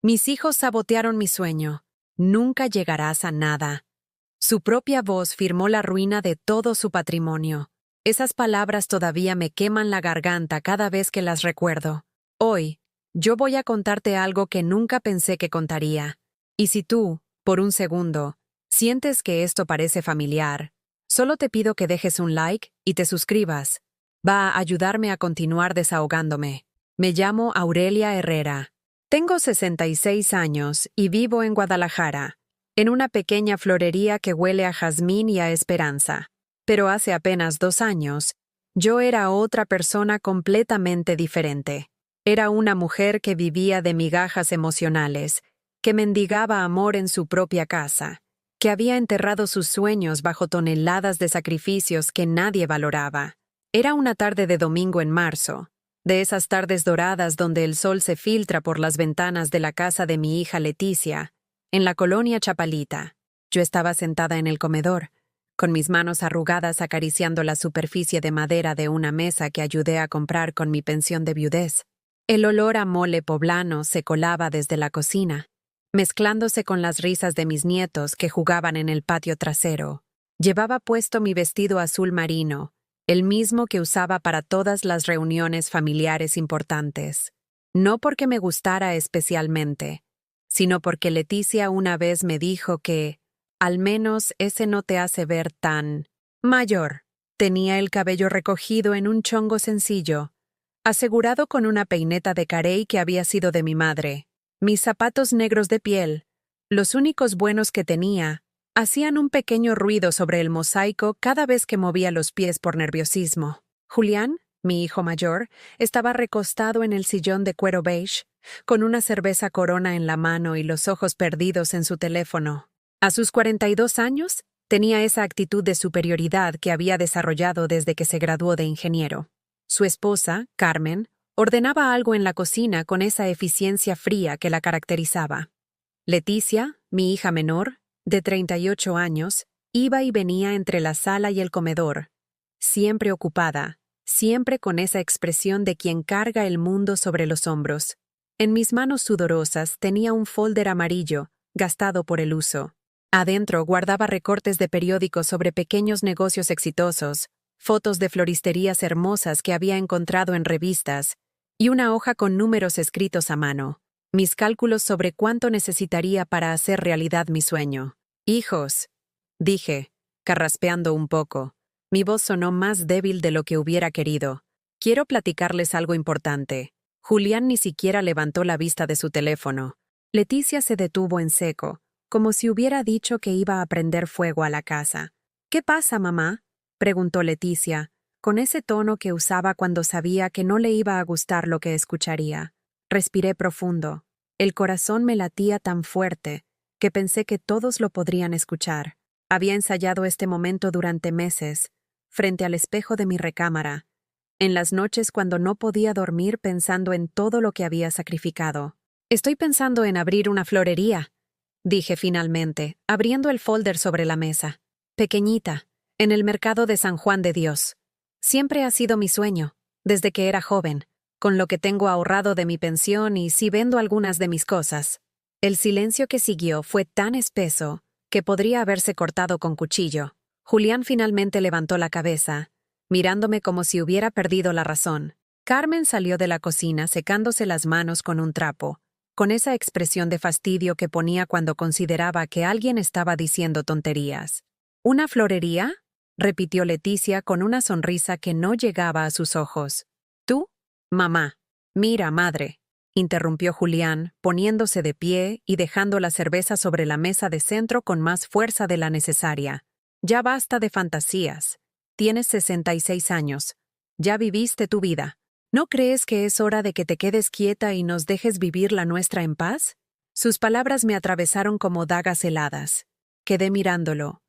Mis hijos sabotearon mi sueño. Nunca llegarás a nada. Su propia voz firmó la ruina de todo su patrimonio. Esas palabras todavía me queman la garganta cada vez que las recuerdo. Hoy, yo voy a contarte algo que nunca pensé que contaría. Y si tú, por un segundo, sientes que esto parece familiar, solo te pido que dejes un like y te suscribas. Va a ayudarme a continuar desahogándome. Me llamo Aurelia Herrera. Tengo 66 años y vivo en Guadalajara, en una pequeña florería que huele a jazmín y a esperanza. Pero hace apenas 2 años, yo era otra persona completamente diferente. Era una mujer que vivía de migajas emocionales, que mendigaba amor en su propia casa, que había enterrado sus sueños bajo toneladas de sacrificios que nadie valoraba. Era una tarde de domingo en marzo, de esas tardes doradas donde el sol se filtra por las ventanas de la casa de mi hija Leticia, en la colonia Chapalita. Yo estaba sentada en el comedor, con mis manos arrugadas acariciando la superficie de madera de una mesa que ayudé a comprar con mi pensión de viudez. El olor a mole poblano se colaba desde la cocina, mezclándose con las risas de mis nietos que jugaban en el patio trasero. Llevaba puesto mi vestido azul marino, el mismo que usaba para todas las reuniones familiares importantes. No porque me gustara especialmente, sino porque Leticia una vez me dijo que, al menos ese no te hace ver tan mayor. Tenía el cabello recogido en un chongo sencillo, asegurado con una peineta de carey que había sido de mi madre. Mis zapatos negros de piel, los únicos buenos que tenía, hacían un pequeño ruido sobre el mosaico cada vez que movía los pies por nerviosismo. Julián, mi hijo mayor, estaba recostado en el sillón de cuero beige, con una cerveza Corona en la mano y los ojos perdidos en su teléfono. A sus 42 años, tenía esa actitud de superioridad que había desarrollado desde que se graduó de ingeniero. Su esposa, Carmen, ordenaba algo en la cocina con esa eficiencia fría que la caracterizaba. Leticia, mi hija menor, de 38 años, iba y venía entre la sala y el comedor, siempre ocupada, siempre con esa expresión de quien carga el mundo sobre los hombros. En mis manos sudorosas tenía un folder amarillo, gastado por el uso. Adentro guardaba recortes de periódicos sobre pequeños negocios exitosos, fotos de floristerías hermosas que había encontrado en revistas, y una hoja con números escritos a mano. Mis cálculos sobre cuánto necesitaría para hacer realidad mi sueño. «Hijos», dije, carraspeando un poco. Mi voz sonó más débil de lo que hubiera querido. «Quiero platicarles algo importante». Julián ni siquiera levantó la vista de su teléfono. Leticia se detuvo en seco, como si hubiera dicho que iba a prender fuego a la casa. «¿Qué pasa, mamá?», preguntó Leticia, con ese tono que usaba cuando sabía que no le iba a gustar lo que escucharía. Respiré profundo. El corazón me latía tan fuerte que pensé que todos lo podrían escuchar. Había ensayado este momento durante meses, frente al espejo de mi recámara, en las noches cuando no podía dormir pensando en todo lo que había sacrificado. «Estoy pensando en abrir una florería», dije finalmente, abriendo el folder sobre la mesa. «Pequeñita, en el mercado de San Juan de Dios. Siempre ha sido mi sueño, desde que era joven, con lo que tengo ahorrado de mi pensión y si vendo algunas de mis cosas». El silencio que siguió fue tan espeso que podría haberse cortado con cuchillo. Julián finalmente levantó la cabeza, mirándome como si hubiera perdido la razón. Carmen salió de la cocina secándose las manos con un trapo, con esa expresión de fastidio que ponía cuando consideraba que alguien estaba diciendo tonterías. «¿Una florería?», repitió Leticia con una sonrisa que no llegaba a sus ojos. «¿Tú? Mamá». «Mira, madre», interrumpió Julián, poniéndose de pie y dejando la cerveza sobre la mesa de centro con más fuerza de la necesaria. «Ya basta de fantasías. Tienes 66 años. Ya viviste tu vida. ¿No crees que es hora de que te quedes quieta y nos dejes vivir la nuestra en paz?» Sus palabras me atravesaron como dagas heladas. Quedé mirándolo,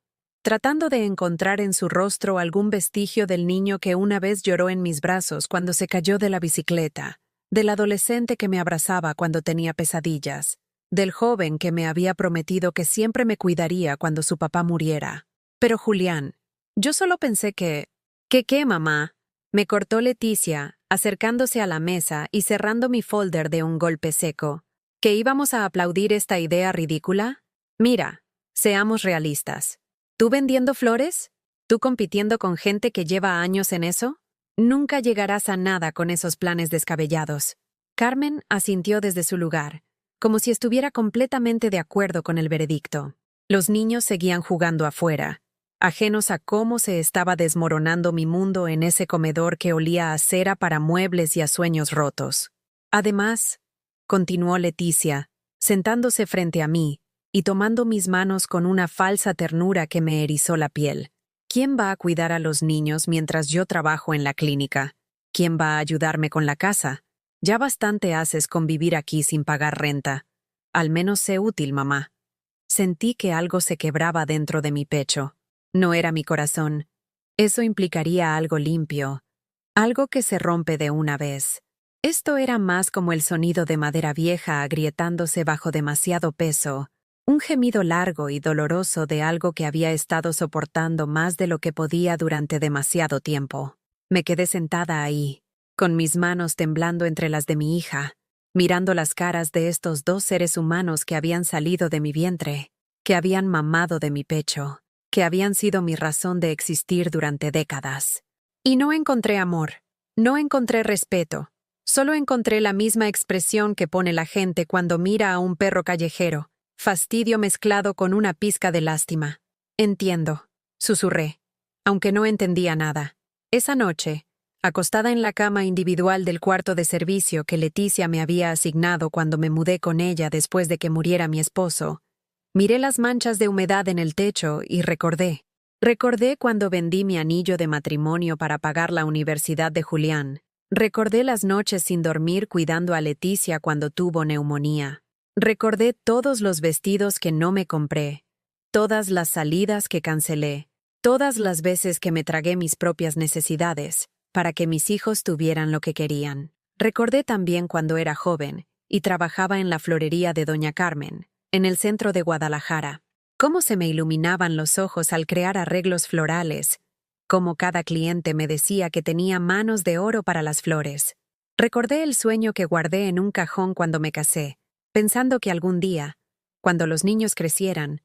tratando de encontrar en su rostro algún vestigio del niño que una vez lloró en mis brazos cuando se cayó de la bicicleta, del adolescente que me abrazaba cuando tenía pesadillas, del joven que me había prometido que siempre me cuidaría cuando su papá muriera. Pero Julián, yo solo pensé que... ¿Qué, mamá?», me cortó Leticia, acercándose a la mesa y cerrando mi folder de un golpe seco. ¿Que íbamos a aplaudir esta idea ridícula? Mira, seamos realistas. ¿Tú vendiendo flores? ¿Tú compitiendo con gente que lleva años en eso? Nunca llegarás a nada con esos planes descabellados. Carmen asintió desde su lugar, como si estuviera completamente de acuerdo con el veredicto. Los niños seguían jugando afuera, ajenos a cómo se estaba desmoronando mi mundo en ese comedor que olía a cera para muebles y a sueños rotos. Además, continuó Leticia, sentándose frente a mí y tomando mis manos con una falsa ternura que me erizó la piel. ¿Quién va a cuidar a los niños mientras yo trabajo en la clínica? ¿Quién va a ayudarme con la casa? Ya bastante haces con vivir aquí sin pagar renta. Al menos sé útil, mamá. Sentí que algo se quebraba dentro de mi pecho. No era mi corazón. Eso implicaría algo limpio, algo que se rompe de una vez. Esto era más como el sonido de madera vieja agrietándose bajo demasiado peso, un gemido largo y doloroso de algo que había estado soportando más de lo que podía durante demasiado tiempo. Me quedé sentada ahí, con mis manos temblando entre las de mi hija, mirando las caras de estos dos seres humanos que habían salido de mi vientre, que habían mamado de mi pecho, que habían sido mi razón de existir durante décadas. Y no encontré amor, no encontré respeto, solo encontré la misma expresión que pone la gente cuando mira a un perro callejero, fastidio mezclado con una pizca de lástima. Entiendo, susurré, aunque no entendía nada. Esa noche, acostada en la cama individual del cuarto de servicio que Leticia me había asignado cuando me mudé con ella después de que muriera mi esposo, miré las manchas de humedad en el techo y recordé. Recordé cuando vendí mi anillo de matrimonio para pagar la universidad de Julián. Recordé las noches sin dormir cuidando a Leticia cuando tuvo neumonía. Recordé todos los vestidos que no me compré, todas las salidas que cancelé, todas las veces que me tragué mis propias necesidades para que mis hijos tuvieran lo que querían. Recordé también cuando era joven y trabajaba en la florería de Doña Carmen, en el centro de Guadalajara. Cómo se me iluminaban los ojos al crear arreglos florales, cómo cada cliente me decía que tenía manos de oro para las flores. Recordé el sueño que guardé en un cajón cuando me casé, pensando que algún día, cuando los niños crecieran,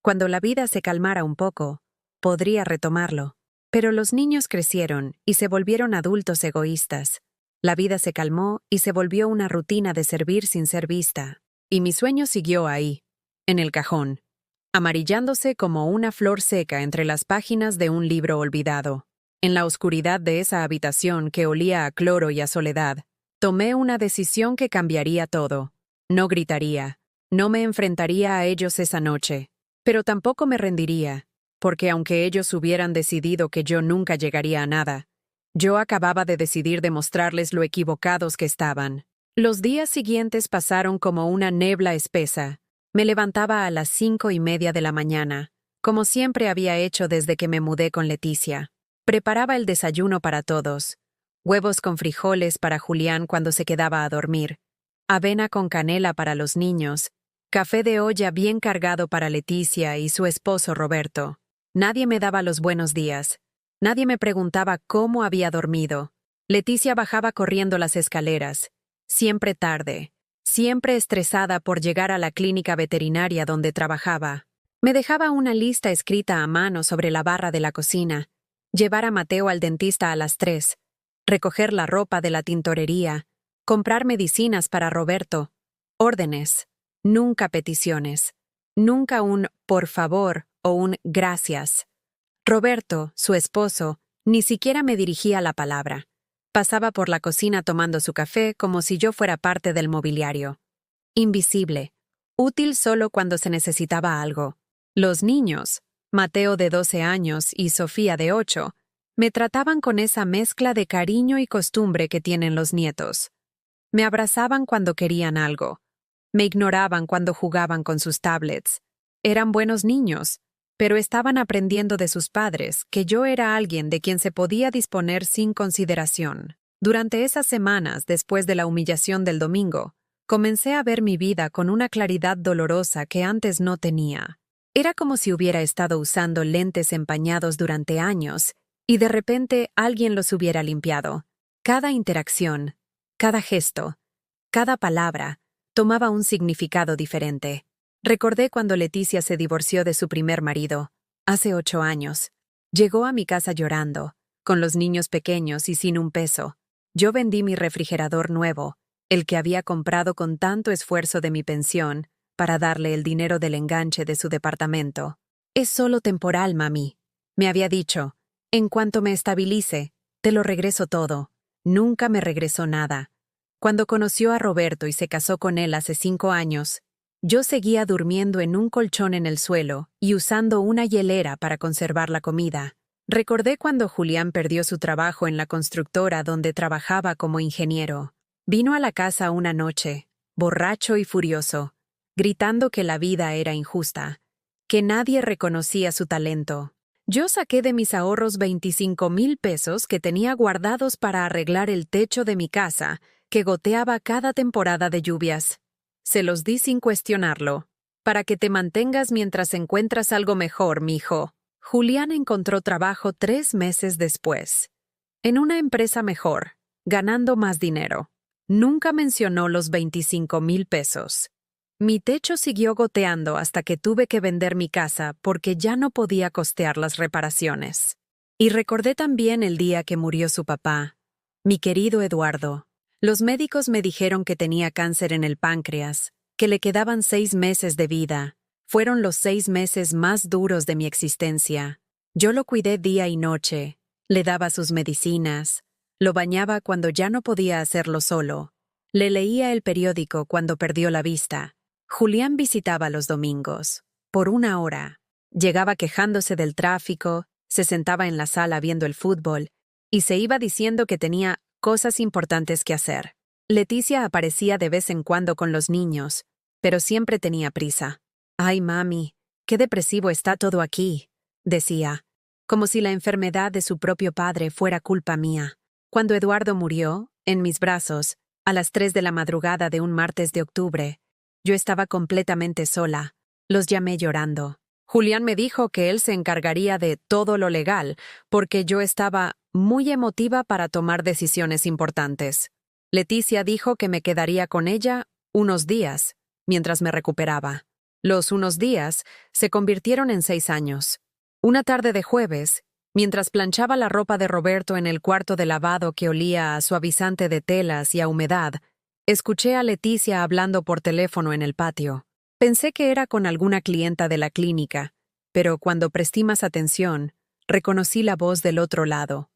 cuando la vida se calmara un poco, podría retomarlo. Pero los niños crecieron y se volvieron adultos egoístas. La vida se calmó y se volvió una rutina de servir sin ser vista. Y mi sueño siguió ahí, en el cajón, amarillándose como una flor seca entre las páginas de un libro olvidado. En la oscuridad de esa habitación que olía a cloro y a soledad, tomé una decisión que cambiaría todo. No gritaría, no me enfrentaría a ellos esa noche, pero tampoco me rendiría, porque aunque ellos hubieran decidido que yo nunca llegaría a nada, yo acababa de decidir demostrarles lo equivocados que estaban. Los días siguientes pasaron como una nebla espesa. Me levantaba a las 5:30 de la mañana, como siempre había hecho desde que me mudé con Leticia. Preparaba el desayuno para todos, huevos con frijoles para Julián cuando se quedaba a dormir, avena con canela para los niños, café de olla bien cargado para Leticia y su esposo Roberto. Nadie me daba los buenos días. Nadie me preguntaba cómo había dormido. Leticia bajaba corriendo las escaleras, siempre tarde, siempre estresada por llegar a la clínica veterinaria donde trabajaba. Me dejaba una lista escrita a mano sobre la barra de la cocina, llevar a Mateo al dentista a las 3, recoger la ropa de la tintorería, comprar medicinas para Roberto, órdenes, nunca peticiones, nunca un por favor o un gracias. Roberto, su esposo, ni siquiera me dirigía la palabra. Pasaba por la cocina tomando su café como si yo fuera parte del mobiliario. Invisible, útil solo cuando se necesitaba algo. Los niños, Mateo de 12 años y Sofía de 8, me trataban con esa mezcla de cariño y costumbre que tienen los nietos. Me abrazaban cuando querían algo. Me ignoraban cuando jugaban con sus tablets. Eran buenos niños, pero estaban aprendiendo de sus padres que yo era alguien de quien se podía disponer sin consideración. Durante esas semanas, después de la humillación del domingo, comencé a ver mi vida con una claridad dolorosa que antes no tenía. Era como si hubiera estado usando lentes empañados durante años y de repente alguien los hubiera limpiado. Cada interacción, cada gesto, cada palabra, tomaba un significado diferente. Recordé cuando Leticia se divorció de su primer marido, hace 8 años. Llegó a mi casa llorando, con los niños pequeños y sin un peso. Yo vendí mi refrigerador nuevo, el que había comprado con tanto esfuerzo de mi pensión, para darle el dinero del enganche de su departamento. Es solo temporal, mami. Me había dicho, en cuanto me estabilice, te lo regreso todo. Nunca me regresó nada. Cuando conoció a Roberto y se casó con él hace 5 años, yo seguía durmiendo en un colchón en el suelo y usando una hielera para conservar la comida. Recordé cuando Julián perdió su trabajo en la constructora donde trabajaba como ingeniero. Vino a la casa una noche, borracho y furioso, gritando que la vida era injusta, que nadie reconocía su talento. Yo saqué de mis ahorros 25,000 pesos que tenía guardados para arreglar el techo de mi casa, que goteaba cada temporada de lluvias. Se los di sin cuestionarlo. Para que te mantengas mientras encuentras algo mejor, mijo. Julián encontró trabajo 3 meses después. En una empresa mejor, ganando más dinero. Nunca mencionó los 25,000 pesos. Mi techo siguió goteando hasta que tuve que vender mi casa porque ya no podía costear las reparaciones. Y recordé también el día que murió su papá, mi querido Eduardo. Los médicos me dijeron que tenía cáncer en el páncreas, que le quedaban 6 meses de vida. Fueron los 6 meses más duros de mi existencia. Yo lo cuidé día y noche, le daba sus medicinas, lo bañaba cuando ya no podía hacerlo solo, le leía el periódico cuando perdió la vista. Julián visitaba los domingos, por 1 hora. Llegaba quejándose del tráfico, se sentaba en la sala viendo el fútbol y se iba diciendo que tenía cosas importantes que hacer. Leticia aparecía de vez en cuando con los niños, pero siempre tenía prisa. «Ay, mami, qué depresivo está todo aquí», decía, como si la enfermedad de su propio padre fuera culpa mía. Cuando Eduardo murió, en mis brazos, a las 3 de la madrugada de un martes de octubre, yo estaba completamente sola. Los llamé llorando. Julián me dijo que él se encargaría de todo lo legal, porque yo estaba muy emotiva para tomar decisiones importantes. Leticia dijo que me quedaría con ella unos días, mientras me recuperaba. Los unos días se convirtieron en 6 años. Una tarde de jueves, mientras planchaba la ropa de Roberto en el cuarto de lavado que olía a suavizante de telas y a humedad, escuché a Leticia hablando por teléfono en el patio. Pensé que era con alguna clienta de la clínica, pero cuando presté más atención, reconocí la voz del otro lado.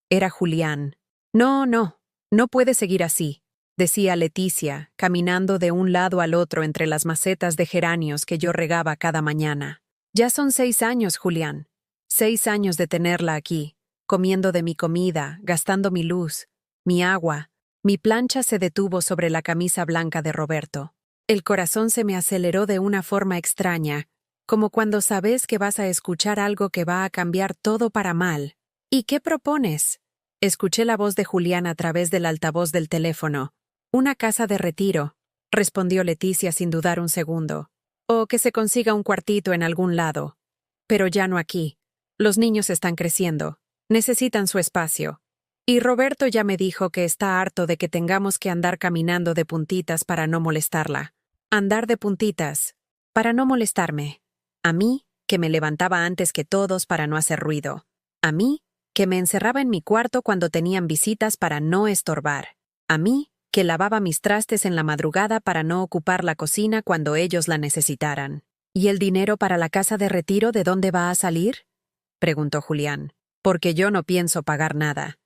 Era Julián. No puede seguir así», decía Leticia, caminando de un lado al otro entre las macetas de geranios que yo regaba cada mañana. «Ya son 6 años, Julián. 6 años de tenerla aquí, comiendo de mi comida, gastando mi luz, mi agua». Mi plancha se detuvo sobre la camisa blanca de Roberto. El corazón se me aceleró de una forma extraña, como cuando sabes que vas a escuchar algo que va a cambiar todo para mal. «¿Y qué propones?», escuché la voz de Julián a través del altavoz del teléfono. «Una casa de retiro», respondió Leticia sin dudar un segundo. «O que se consiga un cuartito en algún lado. Pero ya no aquí. Los niños están creciendo. Necesitan su espacio. Y Roberto ya me dijo que está harto de que tengamos que andar caminando de puntitas para no molestarla. Andar de puntitas, para no molestarme. A mí, que me levantaba antes que todos para no hacer ruido. A mí, que me encerraba en mi cuarto cuando tenían visitas para no estorbar. A mí, que lavaba mis trastes en la madrugada para no ocupar la cocina cuando ellos la necesitaran. «¿Y el dinero para la casa de retiro de dónde va a salir?», preguntó Julián. «Porque yo no pienso pagar nada.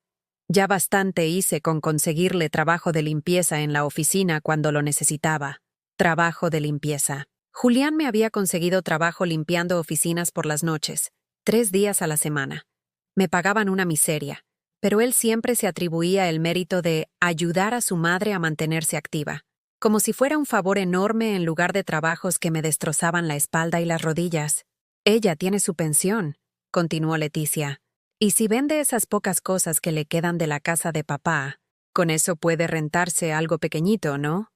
Ya bastante hice con conseguirle trabajo de limpieza en la oficina cuando lo necesitaba. Trabajo de limpieza». Julián me había conseguido trabajo limpiando oficinas por las noches, 3 días a la semana. Me pagaban una miseria, pero él siempre se atribuía el mérito de ayudar a su madre a mantenerse activa, como si fuera un favor enorme en lugar de trabajos que me destrozaban la espalda y las rodillas. «Ella tiene su pensión», continuó Leticia. «Y si vende esas pocas cosas que le quedan de la casa de papá, con eso puede rentarse algo pequeñito, ¿no?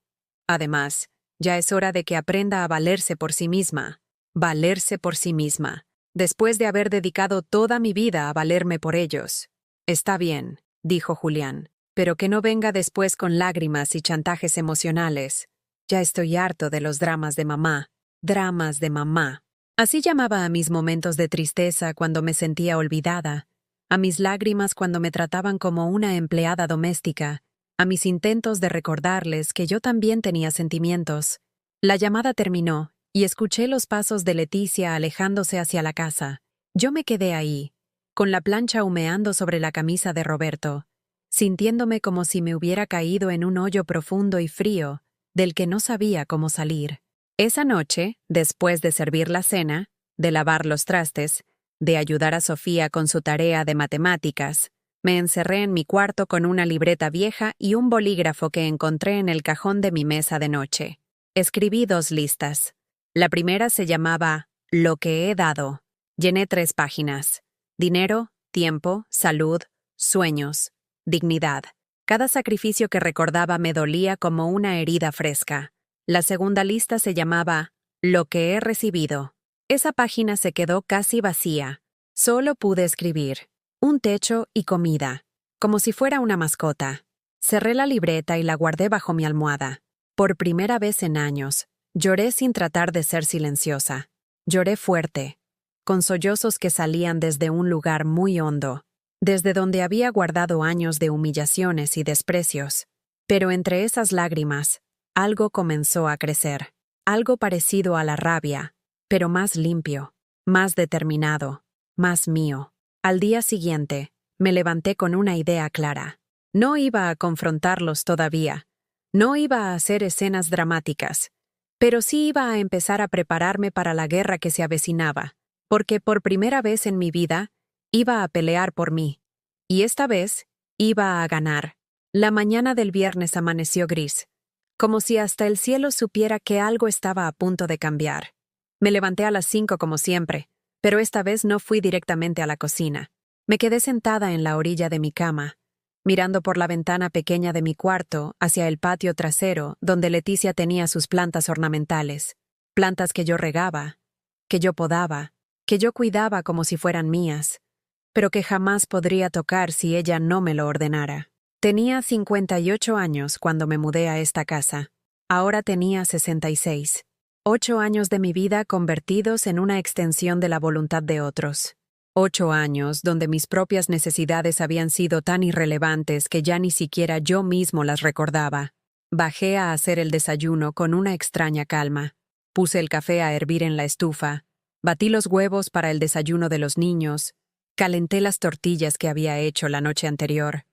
Además, ya es hora de que aprenda a valerse por sí misma. Valerse por sí misma, después de haber dedicado toda mi vida a valerme por ellos». «Está bien», dijo Julián, «pero que no venga después con lágrimas y chantajes emocionales. Ya estoy harto de los dramas de mamá. Dramas de mamá. Así llamaba a mis momentos de tristeza cuando me sentía olvidada, a mis lágrimas cuando me trataban como una empleada doméstica, a mis intentos de recordarles que yo también tenía sentimientos. La llamada terminó y escuché los pasos de Leticia alejándose hacia la casa. Yo me quedé ahí, con la plancha humeando sobre la camisa de Roberto, sintiéndome como si me hubiera caído en un hoyo profundo y frío, del que no sabía cómo salir. Esa noche, después de servir la cena, de lavar los trastes, de ayudar a Sofía con su tarea de matemáticas, me encerré en mi cuarto con una libreta vieja y un bolígrafo que encontré en el cajón de mi mesa de noche. Escribí 2 listas. La primera se llamaba Lo que he dado. Llené 3 páginas. Dinero, tiempo, salud, sueños, dignidad. Cada sacrificio que recordaba me dolía como una herida fresca. La segunda lista se llamaba Lo que he recibido. Esa página se quedó casi vacía. Solo pude escribir un techo y comida, como si fuera una mascota. Cerré la libreta y la guardé bajo mi almohada. Por primera vez en años, lloré sin tratar de ser silenciosa. Lloré fuerte, con sollozos que salían desde un lugar muy hondo, desde donde había guardado años de humillaciones y desprecios. Pero entre esas lágrimas, algo comenzó a crecer, algo parecido a la rabia, pero más limpio, más determinado, más mío. Al día siguiente, me levanté con una idea clara. No iba a confrontarlos todavía, no iba a hacer escenas dramáticas, pero sí iba a empezar a prepararme para la guerra que se avecinaba, porque por primera vez en mi vida, iba a pelear por mí. Y esta vez, iba a ganar. La mañana del viernes amaneció gris, como si hasta el cielo supiera que algo estaba a punto de cambiar. Me levanté a las 5 como siempre, pero esta vez no fui directamente a la cocina. Me quedé sentada en la orilla de mi cama, mirando por la ventana pequeña de mi cuarto hacia el patio trasero donde Leticia tenía sus plantas ornamentales, plantas que yo regaba, que yo podaba, que yo cuidaba como si fueran mías, pero que jamás podría tocar si ella no me lo ordenara. Tenía 58 años cuando me mudé a esta casa. Ahora tenía 66. 8 años de mi vida convertidos en una extensión de la voluntad de otros. 8 años donde mis propias necesidades habían sido tan irrelevantes que ya ni siquiera yo mismo las recordaba. Bajé a hacer el desayuno con una extraña calma. Puse el café a hervir en la estufa. Batí los huevos para el desayuno de los niños. Calenté las tortillas que había hecho la noche anterior.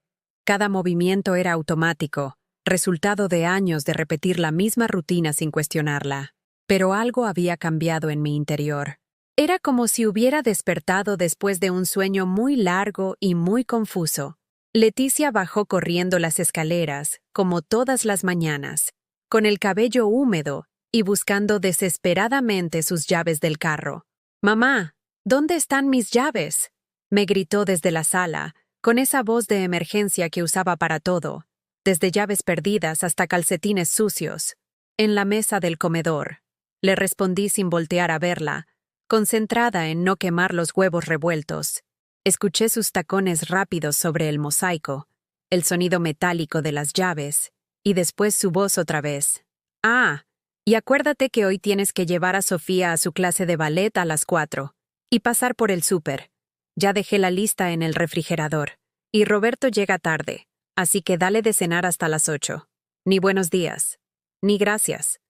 Cada movimiento era automático, resultado de años de repetir la misma rutina sin cuestionarla. Pero algo había cambiado en mi interior. Era como si hubiera despertado después de un sueño muy largo y muy confuso. Leticia bajó corriendo las escaleras, como todas las mañanas, con el cabello húmedo y buscando desesperadamente sus llaves del carro. «Mamá, ¿dónde están mis llaves?», me gritó desde la sala, con esa voz de emergencia que usaba para todo, desde llaves perdidas hasta calcetines sucios. «En la mesa del comedor», le respondí sin voltear a verla, concentrada en no quemar los huevos revueltos. Escuché sus tacones rápidos sobre el mosaico, el sonido metálico de las llaves, y después su voz otra vez. «Ah, y acuérdate que hoy tienes que llevar a Sofía a su clase de ballet a las 4, y pasar por el súper. Ya dejé la lista en el refrigerador, y Roberto llega tarde, así que dale de cenar hasta las 8. Ni buenos días, ni gracias».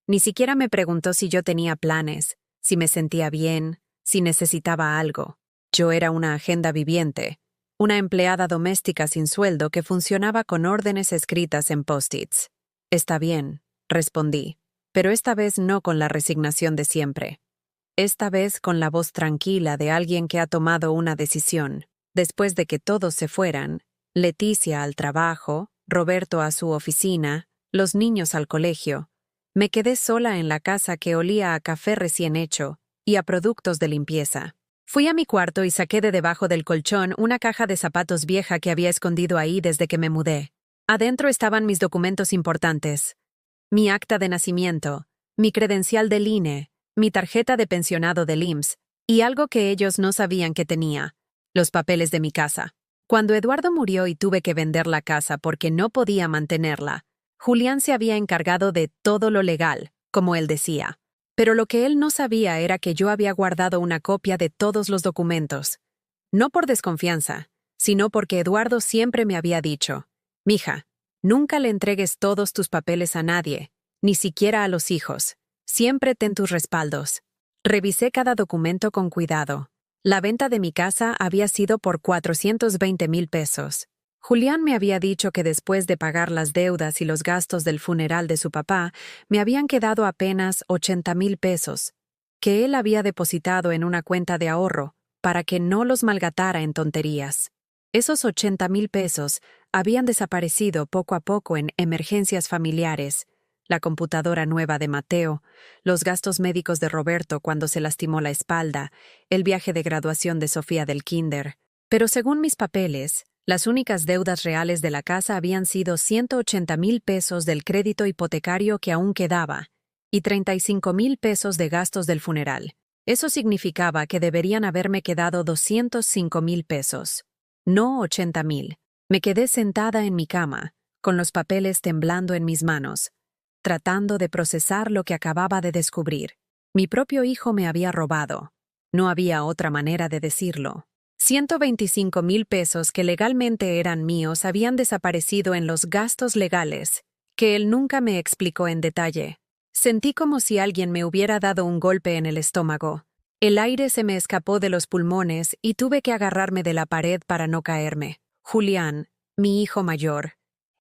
Ni siquiera me preguntó si yo tenía planes, si me sentía bien, si necesitaba algo. Yo era una agenda viviente, una empleada doméstica sin sueldo que funcionaba con órdenes escritas en post-its. «Está bien», respondí, pero esta vez no con la resignación de siempre. Esta vez con la voz tranquila de alguien que ha tomado una decisión. Después de que todos se fueran, Leticia al trabajo, Roberto a su oficina, los niños al colegio, me quedé sola en la casa que olía a café recién hecho y a productos de limpieza. Fui a mi cuarto y saqué de debajo del colchón una caja de zapatos vieja que había escondido ahí desde que me mudé. Adentro estaban mis documentos importantes: mi acta de nacimiento, mi credencial del INE, mi tarjeta de pensionado del IMSS y algo que ellos no sabían que tenía: los papeles de mi casa. Cuando Eduardo murió y tuve que vender la casa porque no podía mantenerla, Julián se había encargado de todo lo legal, como él decía. Pero lo que él no sabía era que yo había guardado una copia de todos los documentos. No por desconfianza, sino porque Eduardo siempre me había dicho: «Mija, nunca le entregues todos tus papeles a nadie, ni siquiera a los hijos. Siempre ten tus respaldos». Revisé cada documento con cuidado. La venta de mi casa había sido por 420,000 pesos. Julián me había dicho que después de pagar las deudas y los gastos del funeral de su papá, me habían quedado apenas 80,000 pesos, que él había depositado en una cuenta de ahorro para que no los malgatara en tonterías. Esos 80,000 pesos habían desaparecido poco a poco en emergencias familiares, la computadora nueva de Mateo, los gastos médicos de Roberto cuando se lastimó la espalda, el viaje de graduación de Sofía del kinder. Pero según mis papeles, las únicas deudas reales de la casa habían sido 180,000 pesos del crédito hipotecario que aún quedaba y 35,000 pesos de gastos del funeral. Eso significaba que deberían haberme quedado 205,000 pesos, no 80,000. Me quedé sentada en mi cama, con los papeles temblando en mis manos, tratando de procesar lo que acababa de descubrir. Mi propio hijo me había robado. No había otra manera de decirlo. 125,000 pesos que legalmente eran míos habían desaparecido en los gastos legales, que él nunca me explicó en detalle. Sentí como si alguien me hubiera dado un golpe en el estómago. El aire se me escapó de los pulmones y tuve que agarrarme de la pared para no caerme. Julián, mi hijo mayor,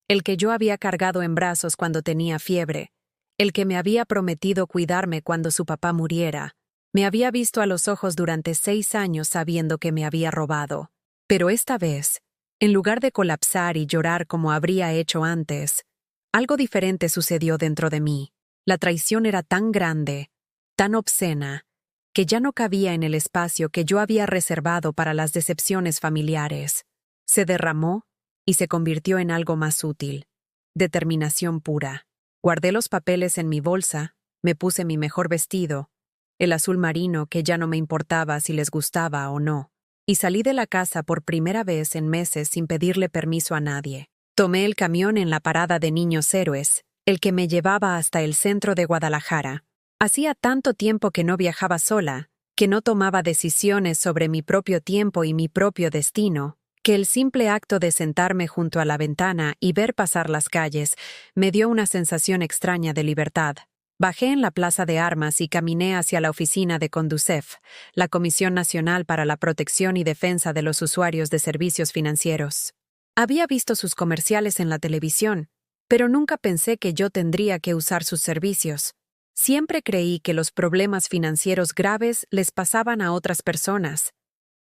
el que yo había cargado en brazos cuando tenía fiebre, el que me había prometido cuidarme cuando su papá muriera, me había visto a los ojos durante 6 años sabiendo que me había robado. Pero esta vez, en lugar de colapsar y llorar como habría hecho antes, algo diferente sucedió dentro de mí. La traición era tan grande, tan obscena, que ya no cabía en el espacio que yo había reservado para las decepciones familiares. Se derramó y se convirtió en algo más útil. Determinación pura. Guardé los papeles en mi bolsa, me puse mi mejor vestido, el azul marino que ya no me importaba si les gustaba o no, y salí de la casa por primera vez en meses sin pedirle permiso a nadie. Tomé el camión en la parada de Niños Héroes, el que me llevaba hasta el centro de Guadalajara. Hacía tanto tiempo que no viajaba sola, que no tomaba decisiones sobre mi propio tiempo y mi propio destino, que el simple acto de sentarme junto a la ventana y ver pasar las calles me dio una sensación extraña de libertad. Bajé en la Plaza de Armas y caminé hacia la oficina de Conducef, la Comisión Nacional para la Protección y Defensa de los Usuarios de Servicios Financieros. Había visto sus comerciales en la televisión, pero nunca pensé que yo tendría que usar sus servicios. Siempre creí que los problemas financieros graves les pasaban a otras personas,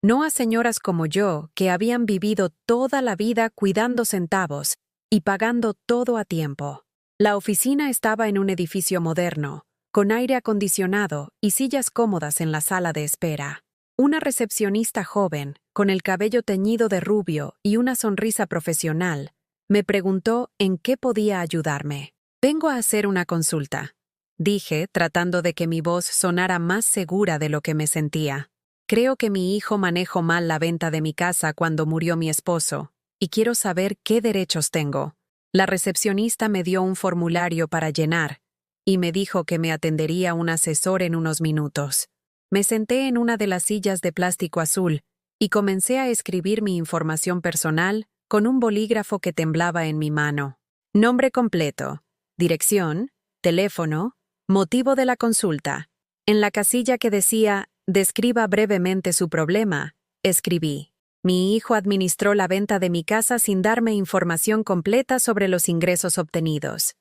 no a señoras como yo que habían vivido toda la vida cuidando centavos y pagando todo a tiempo. La oficina estaba en un edificio moderno, con aire acondicionado y sillas cómodas en la sala de espera. Una recepcionista joven, con el cabello teñido de rubio y una sonrisa profesional, me preguntó en qué podía ayudarme. «Vengo a hacer una consulta», dije, tratando de que mi voz sonara más segura de lo que me sentía. «Creo que mi hijo manejó mal la venta de mi casa cuando murió mi esposo, y quiero saber qué derechos tengo». La recepcionista me dio un formulario para llenar, y me dijo que me atendería un asesor en unos minutos. Me senté en una de las sillas de plástico azul, y comencé a escribir mi información personal con un bolígrafo que temblaba en mi mano. Nombre completo, dirección, teléfono, motivo de la consulta. En la casilla que decía «Describa brevemente su problema», escribí: «Mi hijo administró la venta de mi casa sin darme información completa sobre los ingresos obtenidos.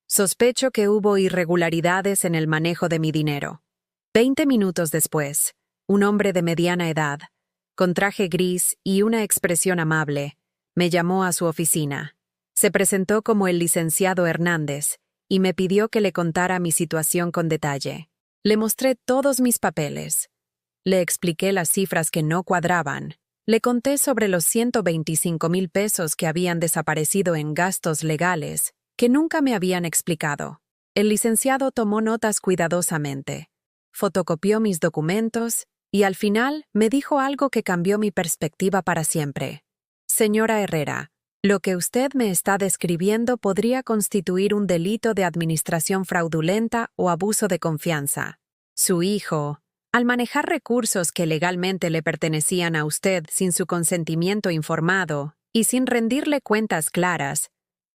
Sospecho que hubo irregularidades en el manejo de mi dinero». 20 minutos después, un hombre de mediana edad, con traje gris y una expresión amable, me llamó a su oficina. Se presentó como el licenciado Hernández y me pidió que le contara mi situación con detalle. Le mostré todos mis papeles. Le expliqué las cifras que no cuadraban. Le conté sobre los 125,000 pesos que habían desaparecido en gastos legales, que nunca me habían explicado. El licenciado tomó notas cuidadosamente, fotocopió mis documentos y al final me dijo algo que cambió mi perspectiva para siempre. «Señora Herrera, Lo que usted me está describiendo podría constituir un delito de administración fraudulenta o abuso de confianza. Su hijo, al manejar recursos que legalmente le pertenecían a usted sin su consentimiento informado y sin rendirle cuentas claras,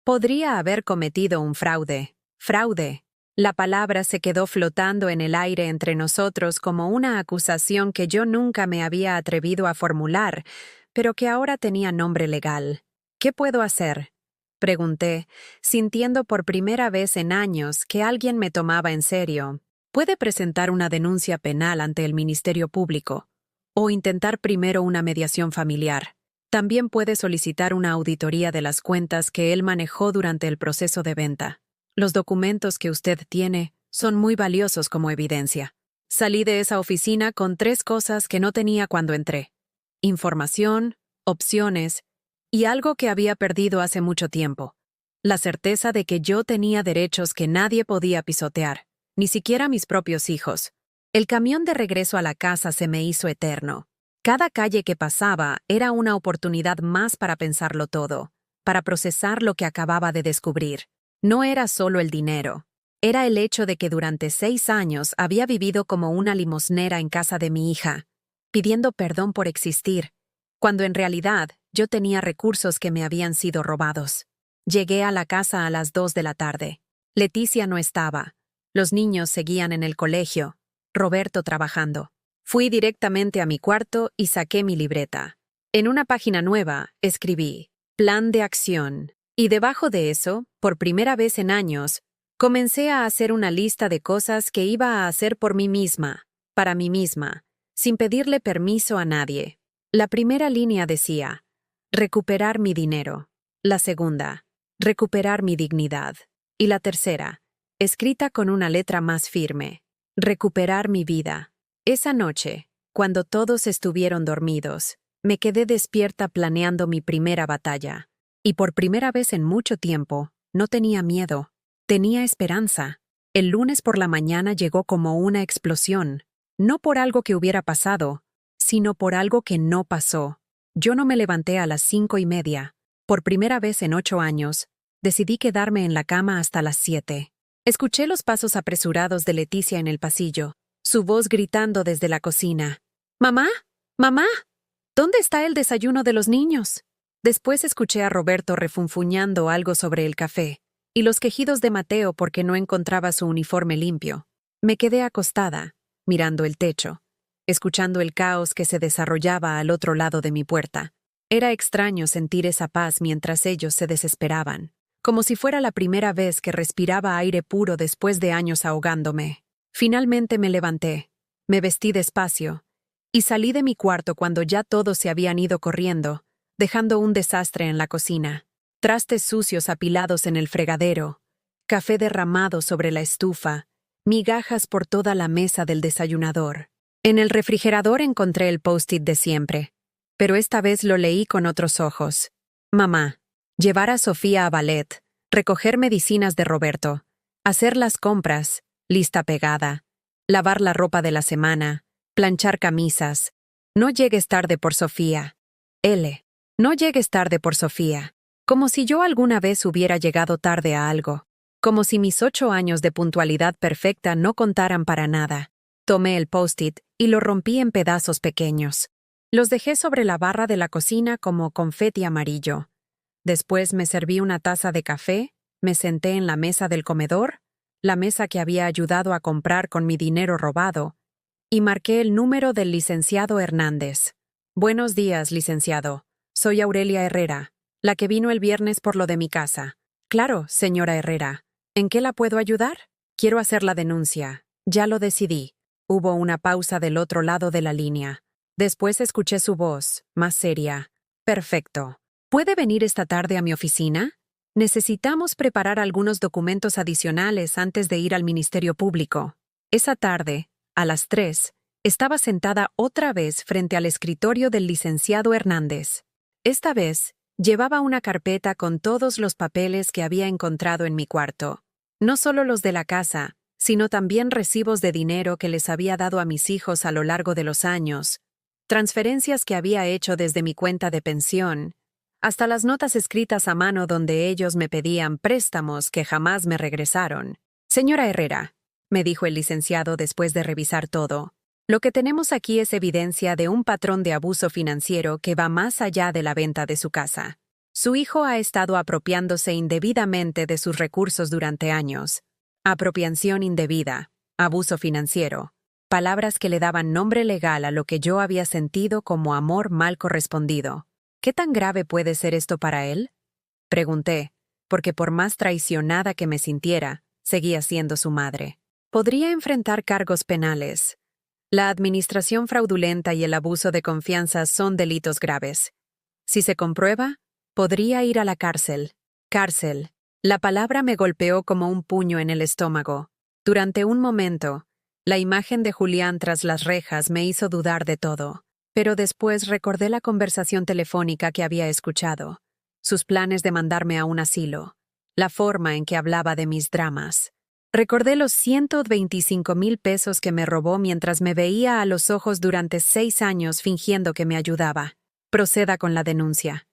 podría haber cometido un fraude. Fraude. La palabra se quedó flotando en el aire entre nosotros como una acusación que yo nunca me había atrevido a formular, pero que ahora tenía nombre legal. ¿Qué puedo hacer?, pregunté, sintiendo por primera vez en años que alguien me tomaba en serio. Puede presentar una denuncia penal ante el Ministerio Público o intentar primero una mediación familiar. También puede solicitar una auditoría de las cuentas que él manejó durante el proceso de venta. Los documentos que usted tiene son muy valiosos como evidencia. Salí de esa oficina con 3 cosas que no tenía cuando entré: información, opciones y algo que había perdido hace mucho tiempo: la certeza de que yo tenía derechos que nadie podía pisotear, ni siquiera mis propios hijos. El camión de regreso a la casa se me hizo eterno. Cada calle que pasaba era una oportunidad más para pensarlo todo, para procesar lo que acababa de descubrir. No era solo el dinero. Era el hecho de que durante 6 años había vivido como una limosnera en casa de mi hija, pidiendo perdón por existir, cuando en realidad yo tenía recursos que me habían sido robados. Llegué a la casa a las 2 de la tarde. Leticia no estaba. Los niños seguían en el colegio, Roberto trabajando. Fui directamente a mi cuarto y saqué mi libreta. En una página nueva escribí Plan de acción. Y debajo de eso, por primera vez en años, comencé a hacer una lista de cosas que iba a hacer por mí misma, para mí misma, sin pedirle permiso a nadie. La primera línea decía: recuperar mi dinero. La segunda: recuperar mi dignidad. Y la tercera, escrita con una letra más firme: recuperar mi vida. Esa noche, cuando todos estuvieron dormidos, me quedé despierta planeando mi primera batalla. Y por primera vez en mucho tiempo, no tenía miedo, tenía esperanza. El lunes por la mañana llegó como una explosión, no por algo que hubiera pasado, sino por algo que no pasó. Yo no me levanté a las 5:30. Por primera vez en 8 años, decidí quedarme en la cama hasta las 7. Escuché los pasos apresurados de Leticia en el pasillo, su voz gritando desde la cocina: «¡Mamá! ¡Mamá! ¿Dónde está el desayuno de los niños?». Después escuché a Roberto refunfuñando algo sobre el café, y los quejidos de Mateo porque no encontraba su uniforme limpio. Me quedé acostada, mirando el techo, escuchando el caos que se desarrollaba al otro lado de mi puerta. Era extraño sentir esa paz mientras ellos se desesperaban, como si fuera la primera vez que respiraba aire puro después de años ahogándome. Finalmente me levanté, me vestí despacio, y salí de mi cuarto cuando ya todos se habían ido corriendo, dejando un desastre en la cocina. Trastes sucios apilados en el fregadero, café derramado sobre la estufa, migajas por toda la mesa del desayunador. En el refrigerador encontré el post-it de siempre, pero esta vez lo leí con otros ojos. Mamá, llevar a Sofía a ballet, recoger medicinas de Roberto, hacer las compras, lista pegada, lavar la ropa de la semana, planchar camisas. No llegues tarde por Sofía. L. No llegues tarde por Sofía. Como si yo alguna vez hubiera llegado tarde a algo. Como si mis 8 años de puntualidad perfecta no contaran para nada. Tomé el post-it y lo rompí en pedazos pequeños. Los dejé sobre la barra de la cocina como confeti amarillo. Después me serví una taza de café, me senté en la mesa del comedor, la mesa que había ayudado a comprar con mi dinero robado, y marqué el número del licenciado Hernández. Buenos días, licenciado. Soy Aurelia Herrera, la que vino el viernes por lo de mi casa. Claro, señora Herrera. ¿En qué la puedo ayudar? Quiero hacer la denuncia. Ya lo decidí. Hubo una pausa del otro lado de la línea. Después escuché su voz, más seria. Perfecto. ¿Puede venir esta tarde a mi oficina? Necesitamos preparar algunos documentos adicionales antes de ir al Ministerio Público. Esa tarde, a las 3, estaba sentada otra vez frente al escritorio del licenciado Hernández. Esta vez, llevaba una carpeta con todos los papeles que había encontrado en mi cuarto. No solo los de la casa, sino también recibos de dinero que les había dado a mis hijos a lo largo de los años, transferencias que había hecho desde mi cuenta de pensión, hasta las notas escritas a mano donde ellos me pedían préstamos que jamás me regresaron. Señora Herrera, me dijo el licenciado después de revisar todo, lo que tenemos aquí es evidencia de un patrón de abuso financiero que va más allá de la venta de su casa. Su hijo ha estado apropiándose indebidamente de sus recursos durante años. Apropiación indebida, abuso financiero, palabras que le daban nombre legal a lo que yo había sentido como amor mal correspondido. ¿Qué tan grave puede ser esto para él? Pregunté, porque por más traicionada que me sintiera, seguía siendo su madre. Podría enfrentar cargos penales. La administración fraudulenta y el abuso de confianza son delitos graves. Si se comprueba, podría ir a la cárcel. Cárcel. La palabra me golpeó como un puño en el estómago. Durante un momento, la imagen de Julián tras las rejas me hizo dudar de todo, pero después recordé la conversación telefónica que había escuchado, sus planes de mandarme a un asilo, la forma en que hablaba de mis dramas. Recordé los 125,000 pesos que me robó mientras me veía a los ojos durante 6 años fingiendo que me ayudaba. Proceda con la denuncia,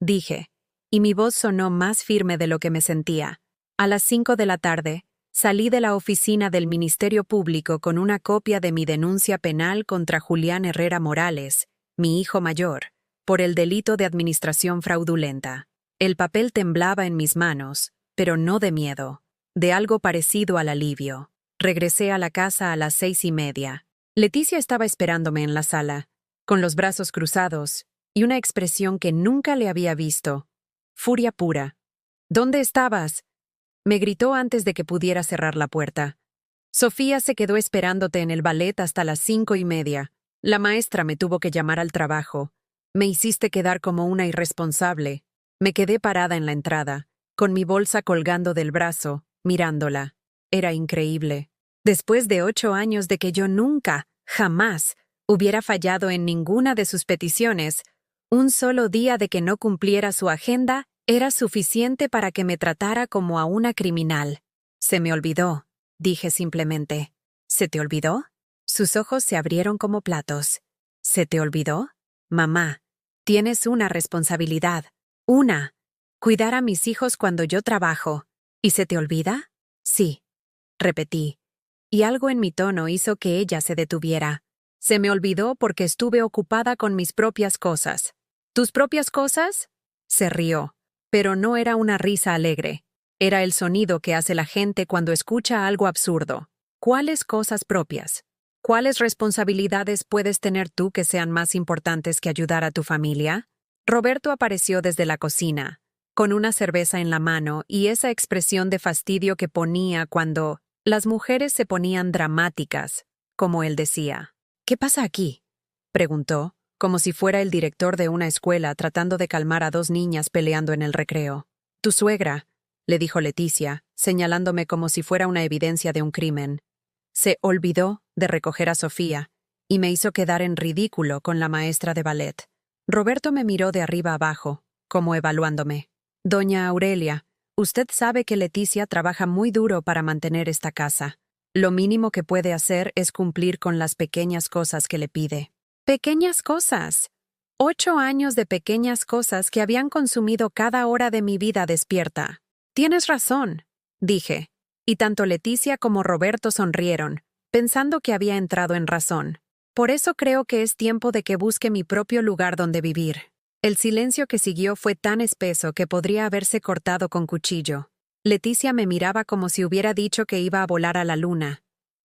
dije, y mi voz sonó más firme de lo que me sentía. A las 5 de la tarde, salí de la oficina del Ministerio Público con una copia de mi denuncia penal contra Julián Herrera Morales, mi hijo mayor, por el delito de administración fraudulenta. El papel temblaba en mis manos, pero no de miedo, de algo parecido al alivio. Regresé a la casa a las 6:30. Leticia estaba esperándome en la sala, con los brazos cruzados y una expresión que nunca le había visto. Furia pura. ¿Dónde estabas?, me gritó antes de que pudiera cerrar la puerta. Sofía se quedó esperándote en el ballet hasta las 5:30. La maestra me tuvo que llamar al trabajo. Me hiciste quedar como una irresponsable. Me quedé parada en la entrada, con mi bolsa colgando del brazo, mirándola. Era increíble. Después de 8 años de que yo nunca, jamás, hubiera fallado en ninguna de sus peticiones, un solo día de que no cumpliera su agenda era suficiente para que me tratara como a una criminal. Se me olvidó, dije simplemente. ¿Se te olvidó? Sus ojos se abrieron como platos. ¿Se te olvidó? Mamá, tienes una responsabilidad. Una. Cuidar a mis hijos cuando yo trabajo. ¿Y se te olvida? Sí. Repetí. Y algo en mi tono hizo que ella se detuviera. Se me olvidó porque estuve ocupada con mis propias cosas. ¿Tus propias cosas? Se rió, pero no era una risa alegre. Era el sonido que hace la gente cuando escucha algo absurdo. ¿Cuáles cosas propias? ¿Cuáles responsabilidades puedes tener tú que sean más importantes que ayudar a tu familia? Roberto apareció desde la cocina, con una cerveza en la mano y esa expresión de fastidio que ponía cuando las mujeres se ponían dramáticas, como él decía. ¿Qué pasa aquí?, preguntó, como si fuera el director de una escuela tratando de calmar a 2 niñas peleando en el recreo. Tu suegra, le dijo Leticia, señalándome como si fuera una evidencia de un crimen. Se olvidó de recoger a Sofía y me hizo quedar en ridículo con la maestra de ballet. Roberto me miró de arriba abajo, como evaluándome. Doña Aurelia, usted sabe que Leticia trabaja muy duro para mantener esta casa. Lo mínimo que puede hacer es cumplir con las pequeñas cosas que le pide. Pequeñas cosas. 8 años de pequeñas cosas que habían consumido cada hora de mi vida despierta. Tienes razón, dije, y tanto Leticia como Roberto sonrieron, pensando que había entrado en razón. Por eso creo que es tiempo de que busque mi propio lugar donde vivir. El silencio que siguió fue tan espeso que podría haberse cortado con cuchillo. Leticia me miraba como si hubiera dicho que iba a volar a la luna.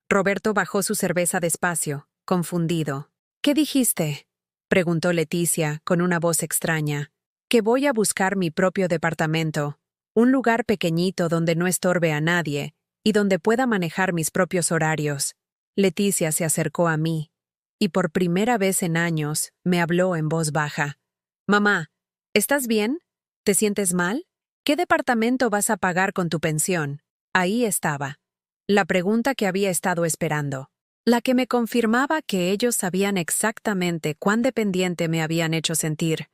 Roberto bajó su cerveza despacio, confundido. ¿Qué dijiste?, preguntó Leticia, con una voz extraña. Que voy a buscar mi propio departamento, un lugar pequeñito donde no estorbe a nadie y donde pueda manejar mis propios horarios. Leticia se acercó a mí, y por primera vez en años me habló en voz baja. Mamá, ¿estás bien? ¿Te sientes mal? ¿Qué departamento vas a pagar con tu pensión? Ahí estaba. La pregunta que había estado esperando. La que me confirmaba que ellos sabían exactamente cuán dependiente me habían hecho sentir,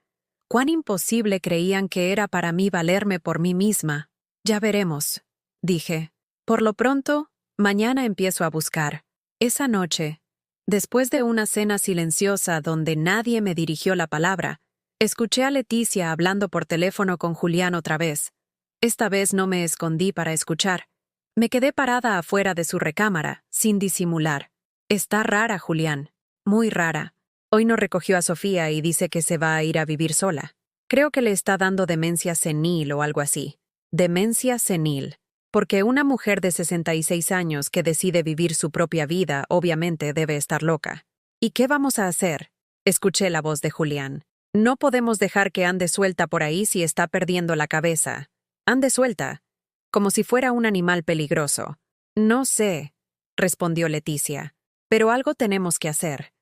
cuán imposible creían que era para mí valerme por mí misma. Ya veremos, dije. Por lo pronto, mañana empiezo a buscar. Esa noche, después de una cena silenciosa donde nadie me dirigió la palabra, Escuché a Leticia hablando por teléfono con Julián otra vez. Esta vez no me escondí para escuchar. Me quedé parada afuera de su recámara, sin disimular. Está rara, Julián. Muy rara. Hoy no recogió a Sofía y dice que se va a ir a vivir sola. Creo que le está dando demencia senil o algo así. Demencia senil. Porque una mujer de 66 años que decide vivir su propia vida obviamente debe estar loca. ¿Y qué vamos a hacer? Escuché la voz de Julián. No podemos dejar que ande suelta por ahí si está perdiendo la cabeza. Ande suelta, como si fuera un animal peligroso. No sé, respondió Leticia, pero algo tenemos que hacer.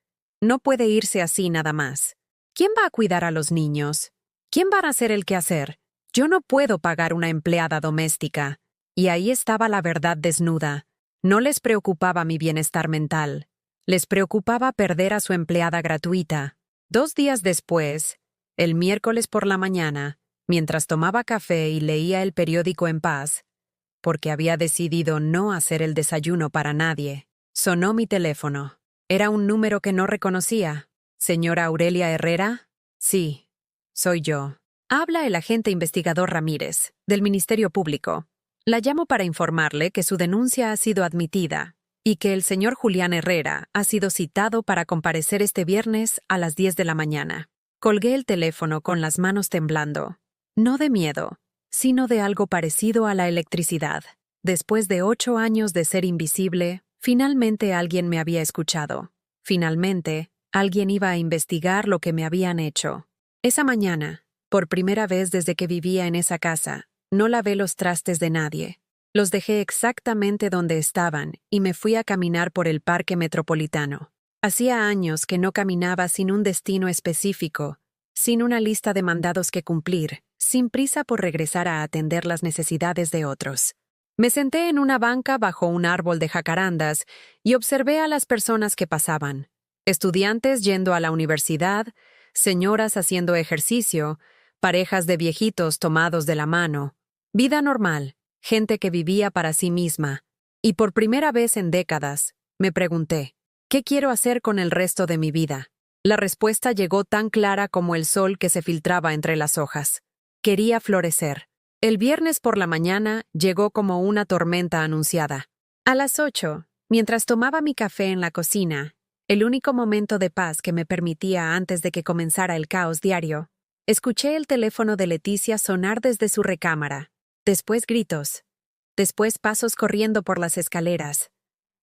No puede irse así nada más. ¿Quién va a cuidar a los niños? ¿Quién va a hacer el quehacer? Yo no puedo pagar una empleada doméstica. Y ahí estaba la verdad desnuda. No les preocupaba mi bienestar mental. Les preocupaba perder a su empleada gratuita. 2 días después, el miércoles por la mañana, mientras tomaba café y leía el periódico en paz, porque había decidido no hacer el desayuno para nadie, sonó mi teléfono. Era un número que no reconocía. ¿Señora Aurelia Herrera? Sí, soy yo. Habla el agente investigador Ramírez, del Ministerio Público. La llamo para informarle que su denuncia ha sido admitida y que el señor Julián Herrera ha sido citado para comparecer este viernes a las 10 de la mañana. Colgué el teléfono con las manos temblando. No de miedo, sino de algo parecido a la electricidad. Después de 8 años de ser invisible, finalmente alguien me había escuchado. Finalmente, alguien iba a investigar lo que me habían hecho. Esa mañana, por primera vez desde que vivía en esa casa, no lavé los trastes de nadie. Los dejé exactamente donde estaban y me fui a caminar por el parque metropolitano. Hacía años que no caminaba sin un destino específico, sin una lista de mandados que cumplir, sin prisa por regresar a atender las necesidades de otros. Me senté en una banca bajo un árbol de jacarandas y observé a las personas que pasaban. Estudiantes yendo a la universidad, señoras haciendo ejercicio, parejas de viejitos tomados de la mano. Vida normal, gente que vivía para sí misma. Y por primera vez en décadas, me pregunté, ¿qué quiero hacer con el resto de mi vida? La respuesta llegó tan clara como el sol que se filtraba entre las hojas. Quería florecer. El viernes por la mañana llegó como una tormenta anunciada. A las 8, mientras tomaba mi café en la cocina, el único momento de paz que me permitía antes de que comenzara el caos diario, escuché el teléfono de Leticia sonar desde su recámara. Después gritos. Después pasos corriendo por las escaleras.